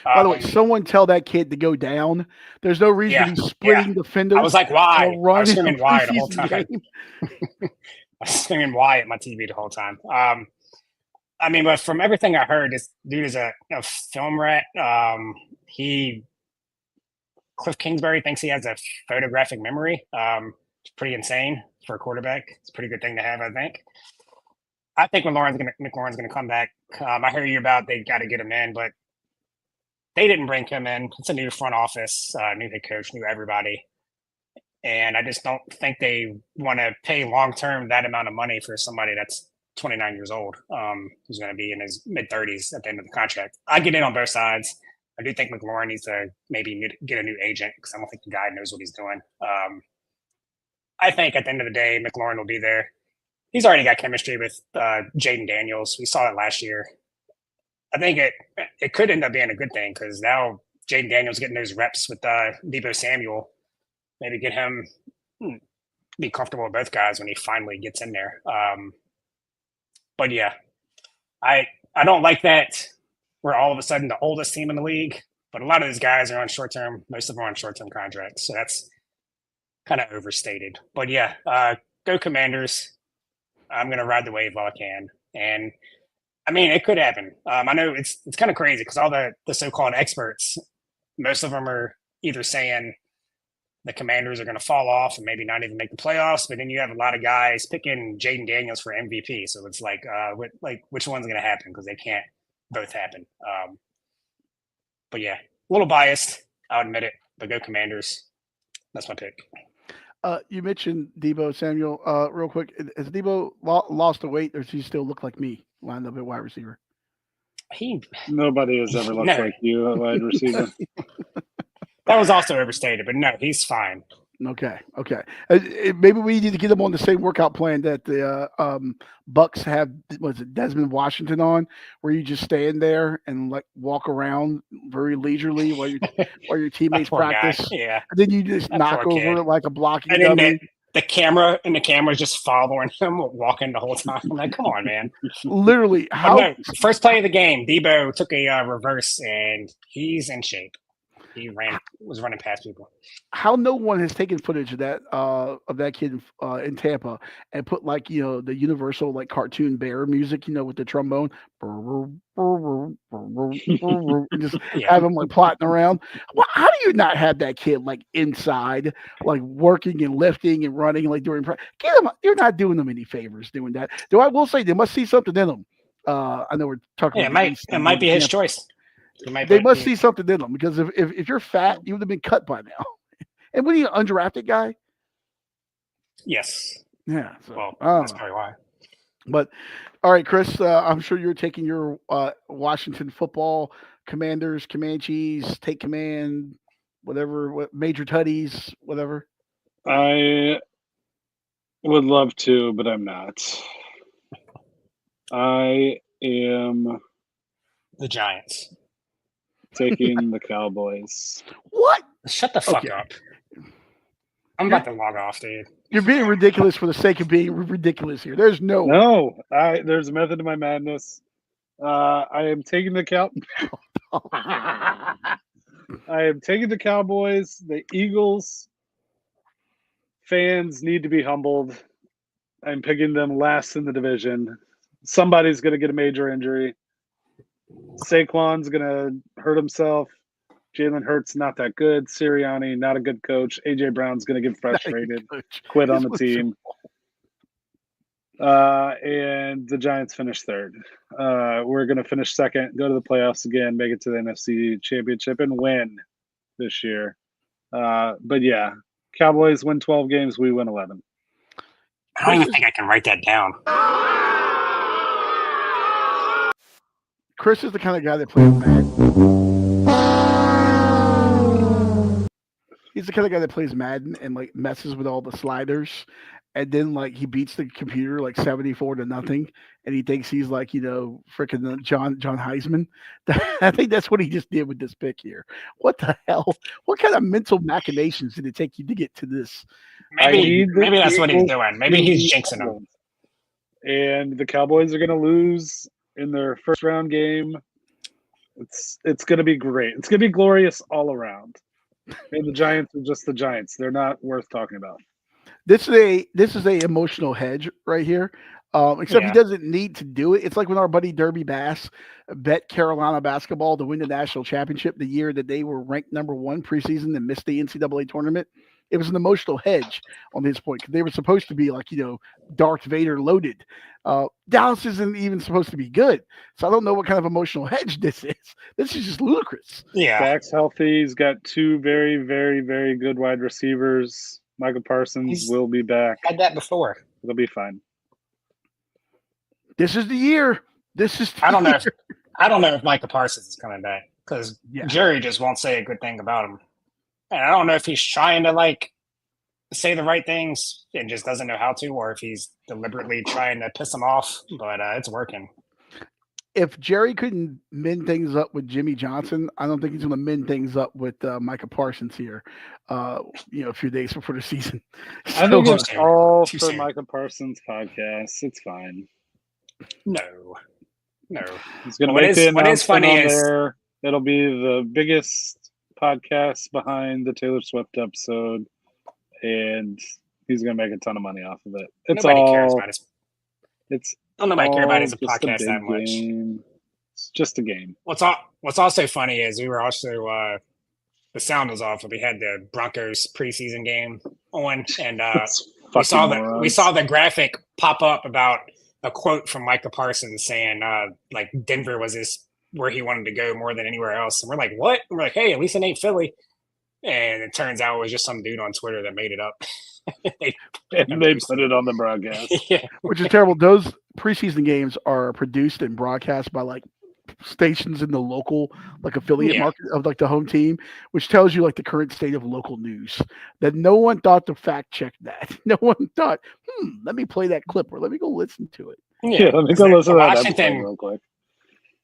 By the way, someone tell that kid to go down. There's no reason to be splitting defenders. I was like, why? I was screaming why the whole time. I was screaming why at my TV the whole time. I mean, but from everything I heard, this dude is a film rat. Cliff Kingsbury thinks he has a photographic memory. It's pretty insane for a quarterback. It's a pretty good thing to have, I think. I think McLaurin's gonna come back. I hear you about they got to get him in, but they didn't bring him in. It's a new front office, new head coach, new everybody. And I just don't think they want to pay long-term that amount of money for somebody that's 29 years old, who's going to be in his mid-30s at the end of the contract. I get in on both sides. I do think McLaurin needs to maybe get a new agent because I don't think the guy knows what he's doing. I think at the end of the day, McLaurin will be there. He's already got chemistry with Jaden Daniels. We saw it last year. I think it could end up being a good thing because now Jaden Daniels getting those reps with Debo Samuel, maybe get him be comfortable with both guys when he finally gets in there. But yeah, I don't like that we're all of a sudden the oldest team in the league, but a lot of these guys are on short term. Most of them are on short term contracts, so that's kind of overstated. But yeah, go Commanders. I'm gonna ride the wave while I can, and I mean it could happen. I know it's kind of crazy because all the so-called experts, most of them are either saying the Commanders are going to fall off and maybe not even make the playoffs. But then you have a lot of guys picking Jaden Daniels for MVP. So it's like, which one's going to happen? Because they can't both happen. But yeah, a little biased. I'll admit it. But go Commanders. That's my pick. You mentioned Debo Samuel. Real quick, has Debo lost the weight, or does he still look like me lined up at wide receiver? Nobody has ever looked like you at wide receiver. That was also overstated, but no, he's fine. Okay. Maybe we need to get him on the same workout plan that the Bucks have. Was it Desmond Washington on, where you just stand there and like walk around very leisurely while your teammates practice. Yeah. And then you just knock over like a blocking and then dummy. The camera is just following him walking the whole time. I'm like, come on, man. Literally, first play of the game, Debo took a reverse and he's in shape. He was running past people. How no one has taken footage of that kid in Tampa and put like the universal like cartoon bear music with the trombone, and just have him like plotting around. Well, how do you not have that kid like inside, like working and lifting and running like during practice? You're not doing them any favors doing that. Though I will say they must see something in them. I know we're talking. Yeah, it might be his choice. They must see something in them because if you're fat, you would have been cut by now. And when you an undrafted guy? Yes. Yeah. So, that's probably why. But all right, Chris, I'm sure you're taking your Washington football Commanders, Comanches, take command, whatever, Major Tutties, whatever. I would love to, but I'm not. I am the Giants. Taking the Cowboys. What? Shut the fuck up. I'm about to log off, dude. You're being ridiculous for the sake of being ridiculous here. There's no. There's a method to my madness. I am taking the I am taking the Cowboys. The Eagles fans need to be humbled. I'm picking them last in the division. Somebody's going to get a major injury. Saquon's going to hurt himself. Jalen Hurts not that good. Sirianni not a good coach. A.J. Brown's going to get frustrated, quit on the team. And the Giants finish third. We're going to finish second, go to the playoffs again, make it to the NFC Championship, and win this year. But yeah, Cowboys win 12 games. We win 11. I don't even think I can write that down. Chris is the kind of guy that plays Madden. He's the kind of guy that plays Madden and like messes with all the sliders, and then like he beats the computer like 74-0, and he thinks he's like freaking John Heisman. I think that's what he just did with this pick here. What the hell? What kind of mental machinations did it take you to get to this? Maybe that's what he's doing. Maybe he's jinxing them. And the Cowboys are going to lose in their first round game. It's going to be great. It's going to be glorious all around. And the Giants are just the Giants. They're not worth talking about. This is a emotional hedge right here. Except he doesn't need to do it. It's like when our buddy Derby Bass bet Carolina basketball to win the national championship the year that they were ranked number 1 preseason and missed the NCAA tournament. It was an emotional hedge on his point because they were supposed to be like, Darth Vader loaded. Dallas isn't even supposed to be good. So I don't know what kind of emotional hedge this is. This is just ludicrous. Yeah. Dak's healthy. He's got 2 very, very, very good wide receivers. Michael Parsons will be back. Had that before. It'll be fine. This is the year. I don't know if Michael Parsons is coming back because Jerry just won't say a good thing about him. And I don't know if he's trying to like say the right things and just doesn't know how to, or if he's deliberately trying to piss him off. But it's working. if Jerry couldn't mend things up with Jimmy Johnson, I don't think he's going to mend things up with Micah Parsons here. A few days before the season. I think Too it's soon. all Too for soon. Micah Parsons' podcast. It's fine. No. He's going to What make is- the what is announcement funny on is- there. It'll be the biggest podcast behind the Taylor Swift episode, and he's going to make a ton of money off of it. It's Nobody all. cares about his. It's Nobody care about his all just a podcast that big much. game. It's just a game. What's also funny is we were also the sound was off, but we had the Broncos preseason game on, and It's we fucking saw morons. the graphic pop up about a quote from Micah Parsons saying like Denver was where he wanted to go more than anywhere else, and we're like, what? And we're like, hey, at least it ain't Philly. And it turns out it was just some dude on Twitter that made it up. And they put it on the broadcast. Yeah. Which is terrible. Those preseason games are produced and broadcast by like stations in the local like affiliate Yeah. market of like the home team, which tells you like the current state of local news. That no one thought to fact check that. No one thought, let me play that clip or let me go listen to it. Yeah, let me go listen to that episode real quick.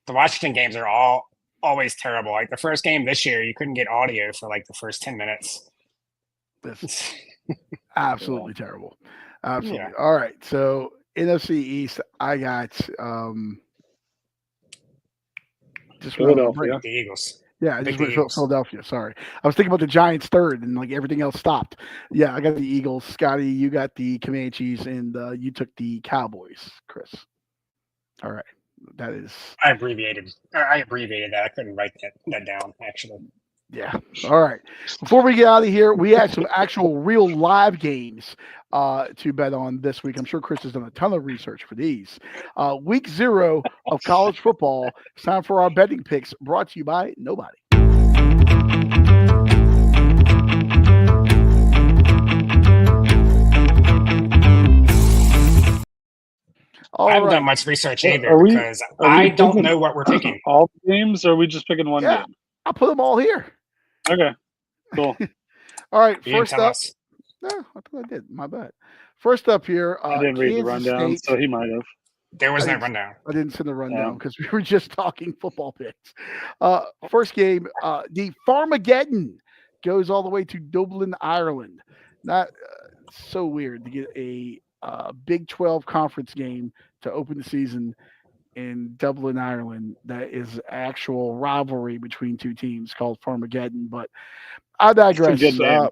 The Washington games are always terrible. Like the first game this year, you couldn't get audio for like the first 10 minutes. That's absolutely terrible. Absolutely. Yeah. All right. So NFC East, I got just went on a break. Philadelphia. The Eagles. Yeah, I Pick just the went Eagles. Philadelphia. Sorry. I was thinking about the Giants third and like everything else stopped. Yeah, I got the Eagles. Scotty, you got the Comanches, and you took the Cowboys, Chris. All right. That is I abbreviated that. I couldn't write that down, actually. yeah. All right. Before we get out of here, we had some actual real live games to bet on this week. I'm sure Chris has done a ton of research for these. Week 0 of college football. It's time for our betting picks brought to you by nobody. I haven't All done right. much research Well, either are we- because are we I don't picking- know what we're picking. All the games, or are we just picking one Yeah. game? I'll put them all here. Okay, cool. All right. You didn't First tell up. us. No, I thought I did. My bad. First up here, I didn't read the Kansas rundown, State. so he might have. There was I no didn't- rundown. I didn't send the rundown Yeah. because we were just talking football picks. First game, the Farmageddon goes all the way to Dublin, Ireland. Not so weird to get a Big 12 conference game to open the season in Dublin, Ireland. That is actual rivalry between two teams called Farmageddon. But I digress. good name.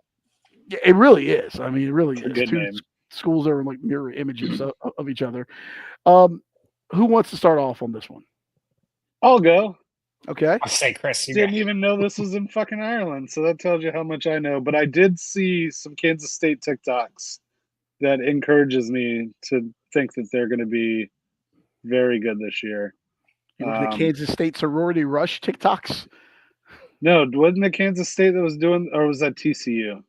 Yeah, it really is. I mean, it really It's a is. good Two name. schools are like mirror images of each other. Who wants to start off on this one? I'll go. Okay. I'll say Chris. You Didn't got, even know this was in fucking Ireland, so that tells you how much I know. But I did see some Kansas State TikToks that encourages me to think that they're going to be very good this year. You look at the Kansas State sorority rush TikToks. No, wasn't it Kansas State that was doing, or was that TCU?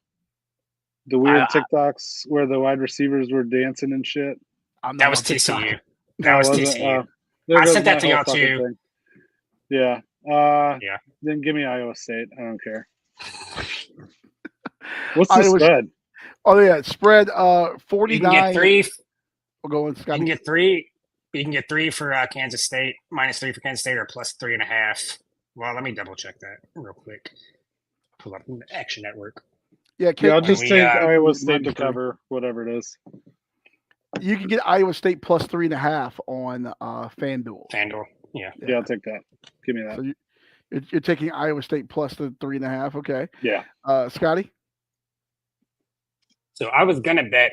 The weird TikToks where the wide receivers were dancing and shit. I'm that not was on TikTok. TCU. That was wasn't- TCU. there I goes sent that my to whole y'all fucking too. thing. Yeah. Yeah. Then give me Iowa State. I don't care. What's the Iowa- spread? Oh yeah, spread You 49. can get three. We're going You Scotty. can get three. You can get 3 for Kansas State, -3 for Kansas State, or +3.5. Well, let me double check that real quick. Pull up the Action Network. Yeah, Yeah, I'll just we, take uh, Iowa State to minus three. cover whatever it is. You can get Iowa State +3.5 on FanDuel. FanDuel. Yeah. Yeah, I'll take that. Give me that. So you're taking Iowa State plus the 3.5. Okay. Yeah. Scotty. So I was gonna bet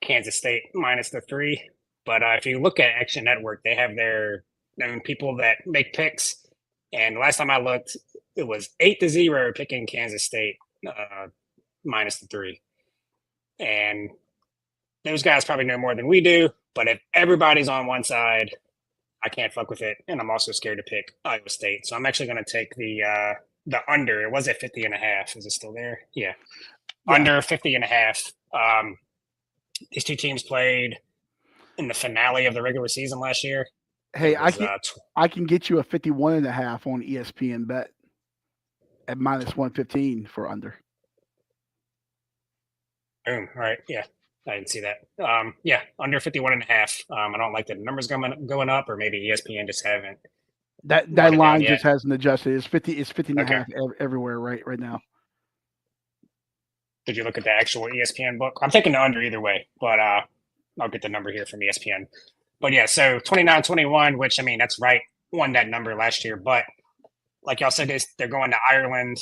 Kansas State -3, but if you look at Action Network, they have their own people that make picks. And the last time I looked, it was 8-0 picking Kansas State -3. And those guys probably know more than we do. But if everybody's on one side, I can't fuck with it. And I'm also scared to pick Iowa State. So I'm actually going to take the under. It was at 50.5. Is it still there? Yeah. Under 50.5. These two teams played in the finale of the regular season last year. Hey, It was, I can get you a 51.5 on ESPN bet at -115 for under. boom. All right. Yeah. I didn't see that. Yeah, under 51.5. I don't like the numbers going up, or maybe ESPN just haven't. That Lock it down line yet. just hasn't adjusted. It's 50. It's 50 and a Okay. half everywhere right now. Did you look at the actual ESPN book? I'm taking the under either way, but I'll get the number here from ESPN. But yeah, so 29-21, which I mean that's right, won that number last year. But like y'all said, they're going to Ireland,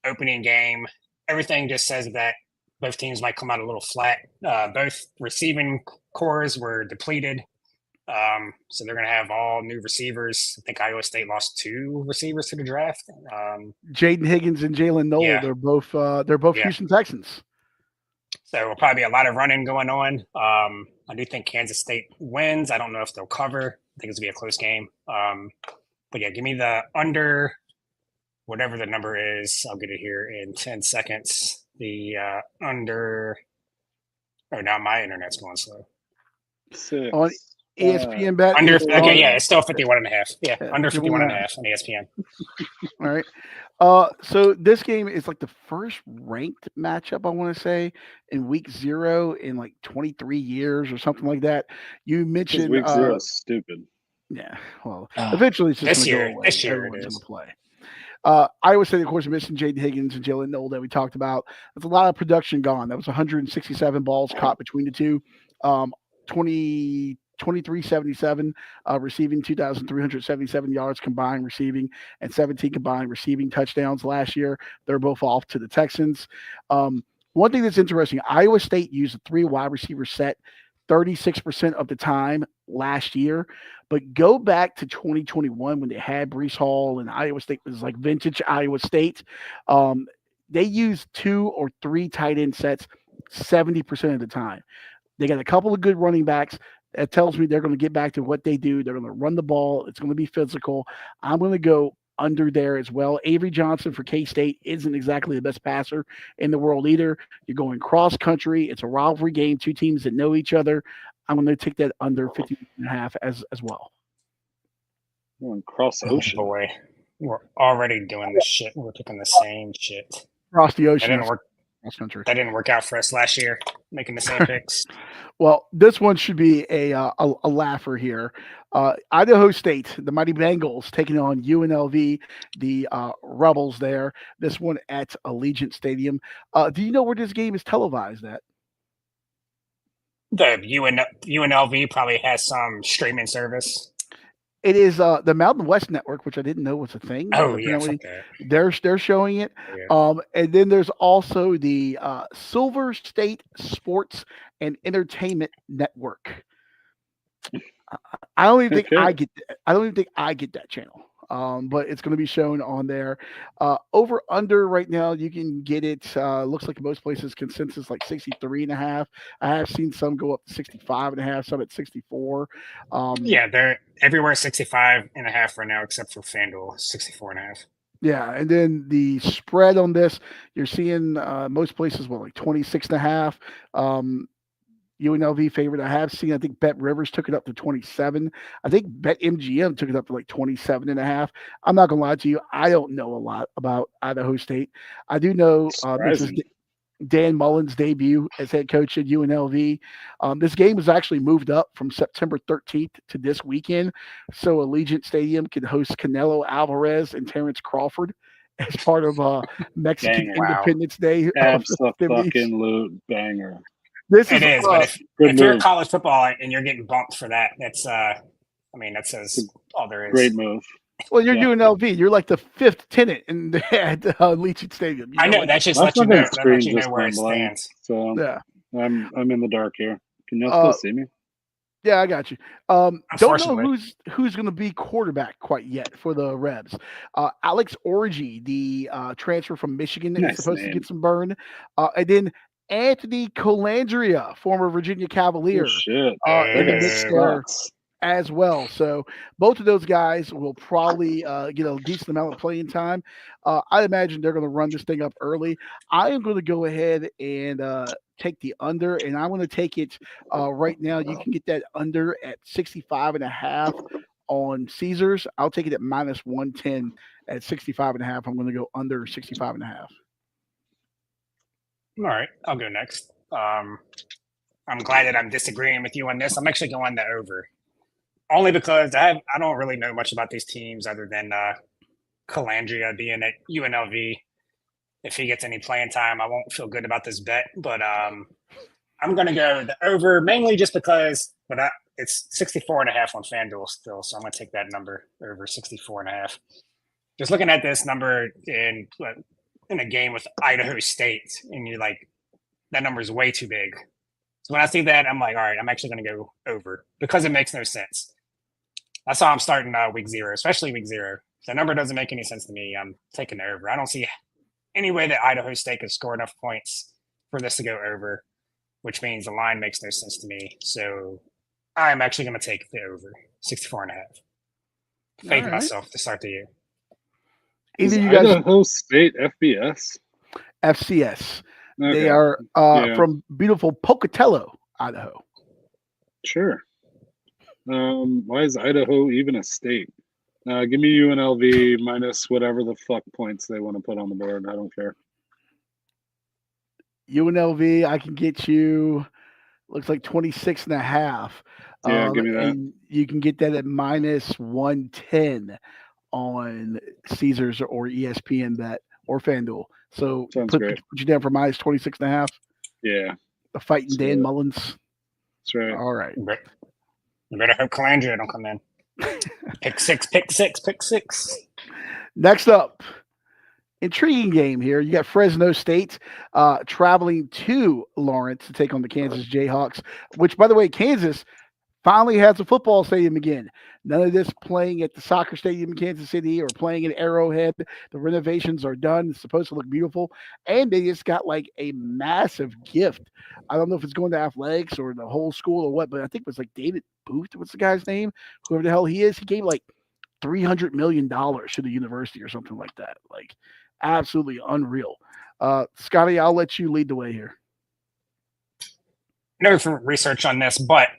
opening game. Everything just says that both teams might come out a little flat. Both receiving cores were depleted. So they're going to have all new receivers. I think Iowa State lost 2 receivers to the draft. Jaden Higgins and Jalen Noel. Yeah. They're both Yeah. Houston Texans. So there'll probably be a lot of running going on. I do think Kansas State wins. I don't know if they'll cover. I think it's going to be a close game. But yeah, give me the under, whatever the number is. I'll get it here in 10 seconds. The under. Oh, now my internet's going slow. 6. On ESPN bet. Under. it's Okay, on- yeah, it's still 51.5. Yeah, Yeah, under 51.5 51.5 on ESPN. All right. So this game is like the first ranked matchup, I want to say, in week 0 in like 23 years or something like that. You mentioned Week 0 is stupid. Yeah, well, eventually it's just This going to year- go away. this year it Everyone's is. going to play. Iowa State, of course, missing Jaden Higgins and Jalen Noel that we talked about. There's a lot of production gone. That was 167 balls caught between the two. 2377 receiving, 2,377 yards combined receiving, and 17 combined receiving touchdowns last year. They're both off to the Texans. One thing that's interesting, Iowa State used a 3 wide receiver set 36% of the time last year. But go back to 2021 when they had Breece Hall and Iowa State was like vintage Iowa State. They used 2 or 3 tight end sets 70% of the time. They got a couple of good running backs. That tells me they're going to get back to what they do. They're going to run the ball. It's going to be physical. I'm going to go under there as well. Avery Johnson for K-State isn't exactly the best passer in the world either. You're going cross country. It's a rivalry game, 2 teams that know each other. I'm going to take that under 50.5 as well. Going cross ocean. Oh boy, we're already doing this shit. We're picking the same shit. Cross the That ocean. didn't work. Cross country. That didn't work out for us last year. Making the same picks. Well, this one should be a laugher here. Idaho State, the mighty Bengals, taking on UNLV, the Rebels there. This one at Allegiant Stadium. Do you know where this game is televised at? The UNLV probably has some streaming service. It is the Mountain West Network, which I didn't know was a thing. Oh yeah, Apparently fuck that. they're showing it. Yeah. And then there's also the Silver State Sports and Entertainment Network. I don't even think I get. I don't even think I get that channel. But it's going to be shown on there. Over under right now, you can get it. Looks like most places consensus like 63.5. I have seen some go up to 65.5, some at 64. Yeah, they're everywhere 65.5 right now, except for FanDuel, 64.5. Yeah, and then the spread on this, you're seeing most places like 26.5. UNLV favorite. I have seen, I think Bet Rivers took it up to 27. I think Bet MGM took it up to like 27.5. I'm not gonna lie to you, I don't know a lot about Idaho State. I do know this is Dan Mullen's debut as head coach at UNLV. This game was actually moved up from September 13th to this weekend, so Allegiant Stadium can host Canelo Alvarez and Terrence Crawford as part of Mexican Independence Day. Absolute banger. It is, but if you're college football and you're getting bumped for that, that's I mean, that says all there is. Great move. Well, you're UNLV. You're like the 5th tenant at Allegiant Stadium. I know. That just lets you know. That lets you know where it stands. So yeah, I'm in the dark here. Can you still see me? Yeah, I got you. Don't know who's going to be quarterback quite yet for the Rebs. Alex Orji, the transfer from Michigan, is supposed to get some burn, and then Anthony Colandrea, former Virginia Cavalier, in the mix there as well. So both of those guys will probably get a decent amount of playing time. I imagine they're going to run this thing up early. I am going to go ahead and take the under, and I'm going to take it right now. You can get that under at 65.5 on Caesars. I'll take it at minus 110 at 65.5. I'm going to go under 65.5. All right, I'll go next. I'm glad that I'm disagreeing with you on this. I'm actually going the over. Only because I don't really know much about these teams other than Calandria being at UNLV. If he gets any playing time, I won't feel good about this bet. But I'm going to go the over, mainly just because it's 64.5 on FanDuel still. So I'm going to take that number over 64.5. Just looking at this number in a game with Idaho State, and you're like, that number is way too big. So when I see that, I'm like, all right, I'm actually going to go over because it makes no sense. That's how I'm starting week 0, especially week 0. If the number doesn't make any sense to me, I'm taking the over. I don't see any way that Idaho State could score enough points for this to go over, which means the line makes no sense to me. So I'm actually going to take the over 64.5. Fade myself to start the year. Either Is you guys Idaho State FBS? FCS. Okay. They are from beautiful Pocatello, Idaho. Sure. Why is Idaho even a state? Give me UNLV minus whatever the fuck points they want to put on the board. I don't care. UNLV, I can get you, looks like 26.5. Yeah, give me that. And you can get that at minus 110 on Caesars or ESPN bet or FanDuel. So put you down for minus 26.5. Yeah. The fighting Dan Mullins. That's right. All right. You better hope Calandria don't come in. Pick six. Next up, intriguing game here. You got Fresno State traveling to Lawrence to take on the Kansas Jayhawks, which, by the way, Kansas finally has a football stadium again. None of this playing at the soccer stadium in Kansas City or playing in Arrowhead. The renovations are done. It's supposed to look beautiful. And they just got like a massive gift. I don't know if it's going to athletics or the whole school or what, but I think it was like David Booth. What's the guy's name? Whoever the hell he is. He gave like $300 million to the university or something like that. Like absolutely unreal. Scotty, I'll let you lead the way here. No research on this, but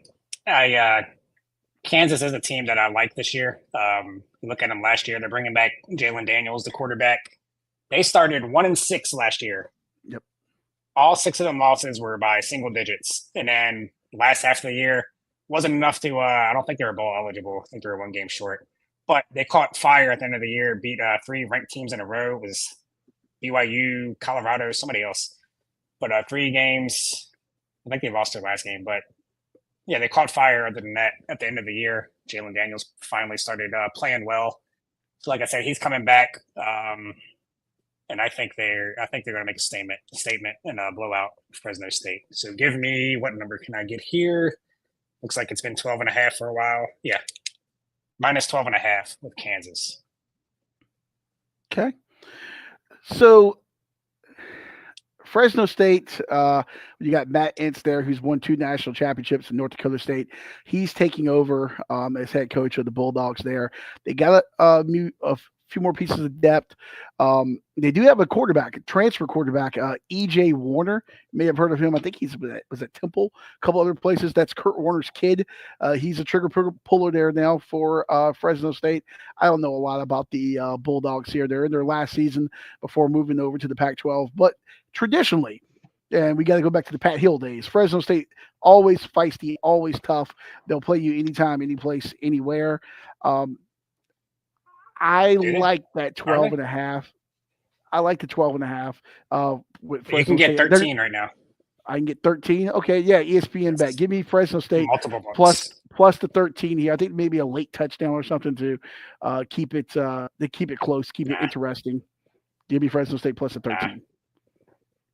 Kansas is a team that I like this year. Look at them last year. They're bringing back Jalen Daniels, the quarterback. They started 1-6 last year. Yep. All 6 of them losses were by single digits. And then last half of the year wasn't enough to I don't think they were bowl eligible. I think they were 1 game short. But they caught fire at the end of the year, beat 3 ranked teams in a row. It was BYU, Colorado, somebody else. But 3 games, I think they lost their last game. But yeah, they caught fire other than that at the end of the year. Jalen Daniels finally started playing well. So like I said, he's coming back. And I think they're going to make a statement and blow out Fresno State. So give me, what number can I get here? Looks like it's been 12.5 for a while. Yeah. Minus 12.5 with Kansas. Okay. So Fresno State, you got Matt Entz there, who's won 2 national championships in North Dakota State. He's taking over as head coach of the Bulldogs there. They got a few more pieces of depth. They do have a transfer quarterback, E.J. Warner. You may have heard of him. I think he was at Temple, a couple other places. That's Kurt Warner's kid. He's a trigger puller there now for Fresno State. I don't know a lot about the Bulldogs here. They're in their last season before moving over to the Pac-12. But traditionally, and we got to go back to the Pat Hill days, Fresno State always feisty, always tough. They'll play you anytime, any place, anywhere. I like that 12.5. I like the 12.5. With you can get 13 right now. I can get 13. Okay, yeah, ESPN bet. Give me Fresno State plus the 13 here. I think maybe a late touchdown or something to keep it close, keep it interesting. Give me Fresno State plus the 13.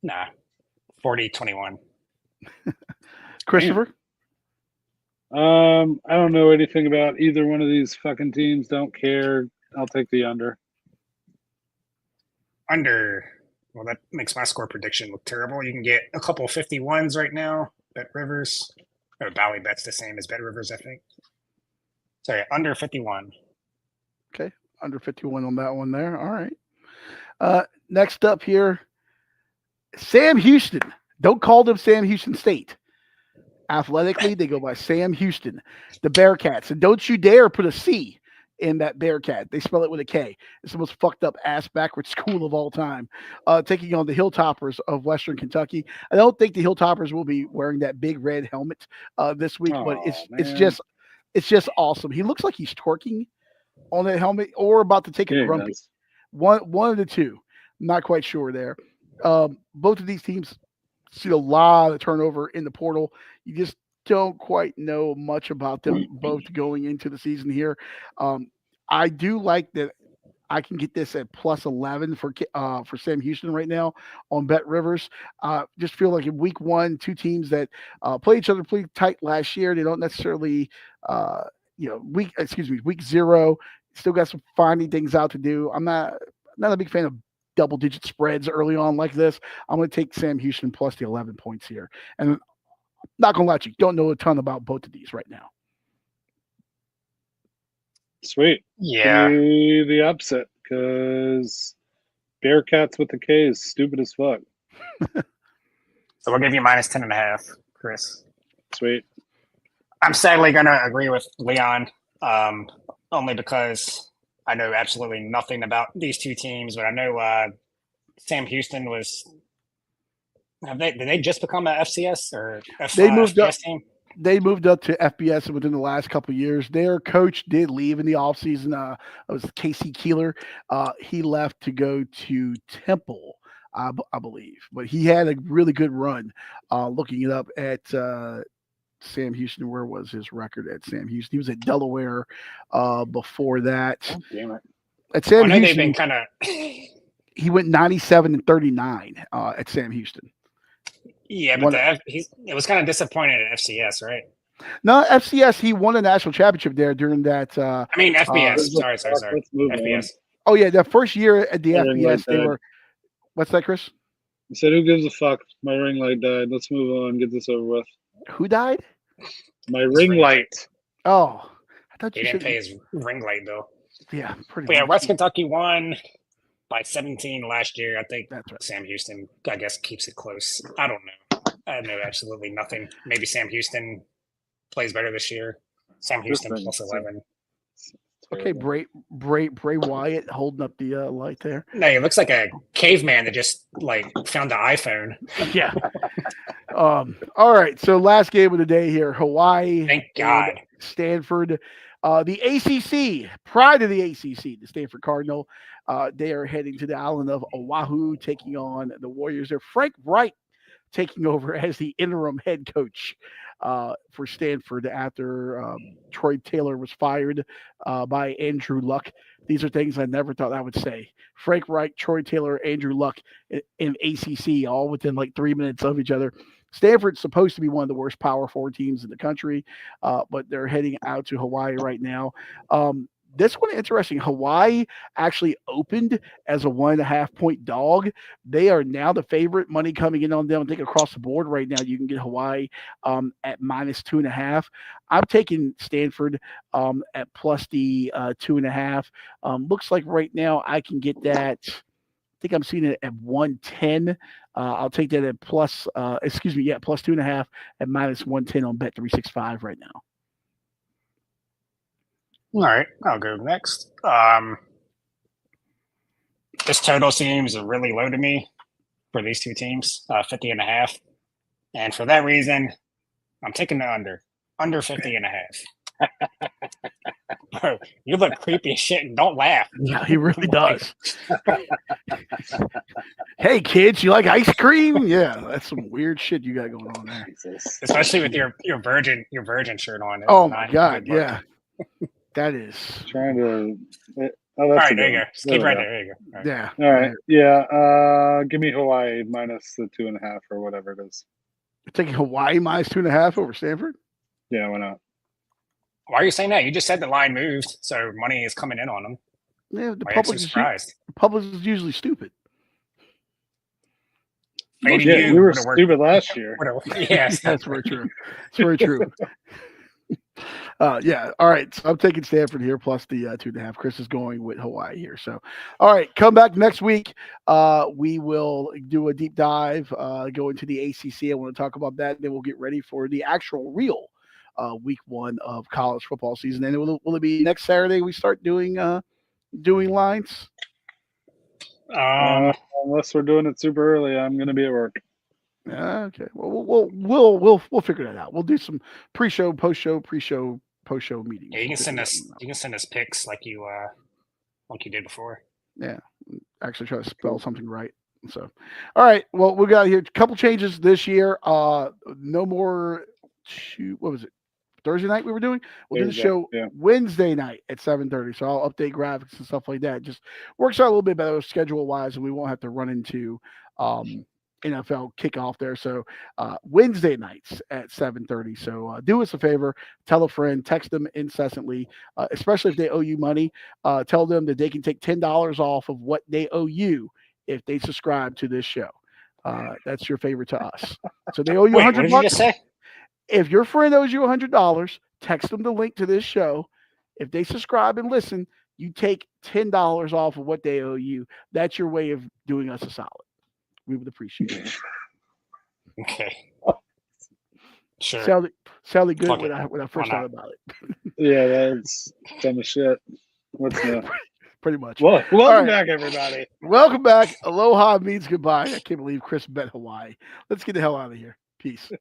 Nah. 40-21. Christopher? I don't know anything about either one of these fucking teams. Don't care. I'll take the under. Under. Well, that makes my score prediction look terrible. You can get a couple 51s right now. Bet Rivers. Or Bally Bet's the same as Bet Rivers, I think. Sorry, under 51. Okay, under 51 on that one there. All right. Next up here, Sam Houston. Don't call them Sam Houston State. Athletically, they go by Sam Houston, the Bearcats. And don't you dare put a C in that Bearcat. They spell it with a K. It's the most fucked up ass backwards school of all time. Taking on the Hilltoppers of Western Kentucky. I don't think the Hilltoppers will be wearing that big red helmet this week, but it's just awesome. He looks like he's twerking on that helmet or about to take a grumpy. One of the two. Not quite sure there. Both of these teams see a lot of turnover in the portal. You just don't quite know much about them both going into the season here. I do like that I can get this at plus 11 for Sam Houston right now on Bet Rivers. Just feel like in week one, two teams that played each other pretty tight last year. They don't necessarily, week 0 still got some finding things out to do. I'm not a big fan of double-digit spreads early on like this. I'm going to take Sam Houston plus the 11 points here. And not going to lie to you, don't know a ton about both of these right now. Sweet. Yeah. Give me the upset because Bearcats with the K is stupid as fuck. So we'll give you minus 10.5, Chris. Sweet. I'm sadly going to agree with Leon, only because I know absolutely nothing about these two teams, but I know Sam Houston was. Did they just become a FCS or they moved FBS up? Team? They moved up to FBS within the last couple of years. Their coach did leave in the offseason. It was Casey Keeler. He left to go to Temple, I believe, but he had a really good run. Looking it up at Sam Houston, where was his record at Sam Houston? He was at Delaware before that. Oh, damn it. At Sam Houston, they've been kind of. He went 97-39 at Sam Houston. Yeah, but it was kind of disappointed at FCS, right? No, FCS. He won a national championship there during that. I mean FBS. Sorry. FBS. Oh yeah, the first year at the FBS, they were. What's that, Chris? He said, "Who gives a fuck? My ring light died. Let's move on. Get this over with." Who died? My ring light. Oh, I thought he didn't pay his ring light bill. Yeah, pretty. But yeah, West Kentucky won by 17 last year. I think that's right. Sam Houston, I guess, keeps it close. I don't know. I know absolutely nothing. Maybe Sam Houston plays better this year. Sam Houston plus 11. Okay, Bray Wyatt holding up the light there. No, he looks like a caveman that just found the iPhone. Yeah. All right. So last game of the day here, Hawaii. Thank God. Stanford. The ACC, pride of the ACC, the Stanford Cardinal. They are heading to the island of Oahu, taking on the Warriors. They're Frank Wright taking over as the interim head coach for Stanford after Troy Taylor was fired by Andrew Luck. These are things I never thought I would say. Frank Wright, Troy Taylor, Andrew Luck in ACC, all within 3 minutes of each other. Stanford's supposed to be one of the worst Power 4 teams in the country, but they're heading out to Hawaii right now. This one interesting. Hawaii actually opened as a 1.5 point dog. They are now the favorite. Money coming in on them. I think across the board right now, you can get Hawaii at minus 2.5. I'm taking Stanford at plus the 2.5. Looks like right now I can get that. I think I'm seeing it at 110. I'll take that at plus 2.5 at minus 110 on Bet365 right now. All right, I'll go next. This total seems really low to me for these two teams, 50.5. And for that reason, I'm taking the under 50.5. Bro, you look creepy as shit and don't laugh. Yeah, he really does. Hey kids, you like ice cream? Yeah, that's some weird shit you got going on there. Especially with your virgin shirt on. Oh my God, yeah. That is trying to. All right, there you go. Skip right there. There you go. All right. Yeah. All right. Yeah. Give me Hawaii minus the 2.5 or whatever it is. You're taking Hawaii minus 2.5 over Stanford? Yeah, why not? Why are you saying that? You just said the line moved, so money is coming in on them. Yeah, the public is usually stupid. Yeah, we were stupid last year. Yes, that's very true. It's very true. Yeah. All right. So I'm taking Stanford here plus the 2.5. Chris is going with Hawaii here. So, all right. Come back next week. We will do a deep dive, go into the ACC. I want to talk about that. Then we'll get ready for the actual real week 1 of college football season. And will it be next Saturday we start doing lines? Unless we're doing it super early, I'm going to be at work. Okay. Well, we'll figure that out. We'll do some pre-show, post-show, pre-show, post-show meetings. Yeah, you can send us picks like you did before. Yeah, actually try to spell something right. So, all right. Well, we got here a couple changes this year. No more. What was it? Thursday night we were doing. We'll do the show Wednesday night at 7:30. So I'll update graphics and stuff like that. Just works out a little bit better schedule wise, and we won't have to run into NFL kickoff there. So Wednesday nights at 7:30. So do us a favor, tell a friend, text them incessantly, especially if they owe you money. Tell them that they can take $10 off of what they owe you if they subscribe to this show. That's your favor to us. So they owe you Wait, $100. what did you just say? If your friend owes you $100, text them the link to this show. If they subscribe and listen, you take $10 off of what they owe you. That's your way of doing us a solid. We would appreciate it. Okay. Sure. Sounded good Fuck when it. I first thought about it. Yeah, that's dumb as shit. What's that? Pretty much. Welcome back, everybody. Welcome back. Aloha means goodbye. I can't believe Chris bet Hawaii. Let's get the hell out of here. Peace.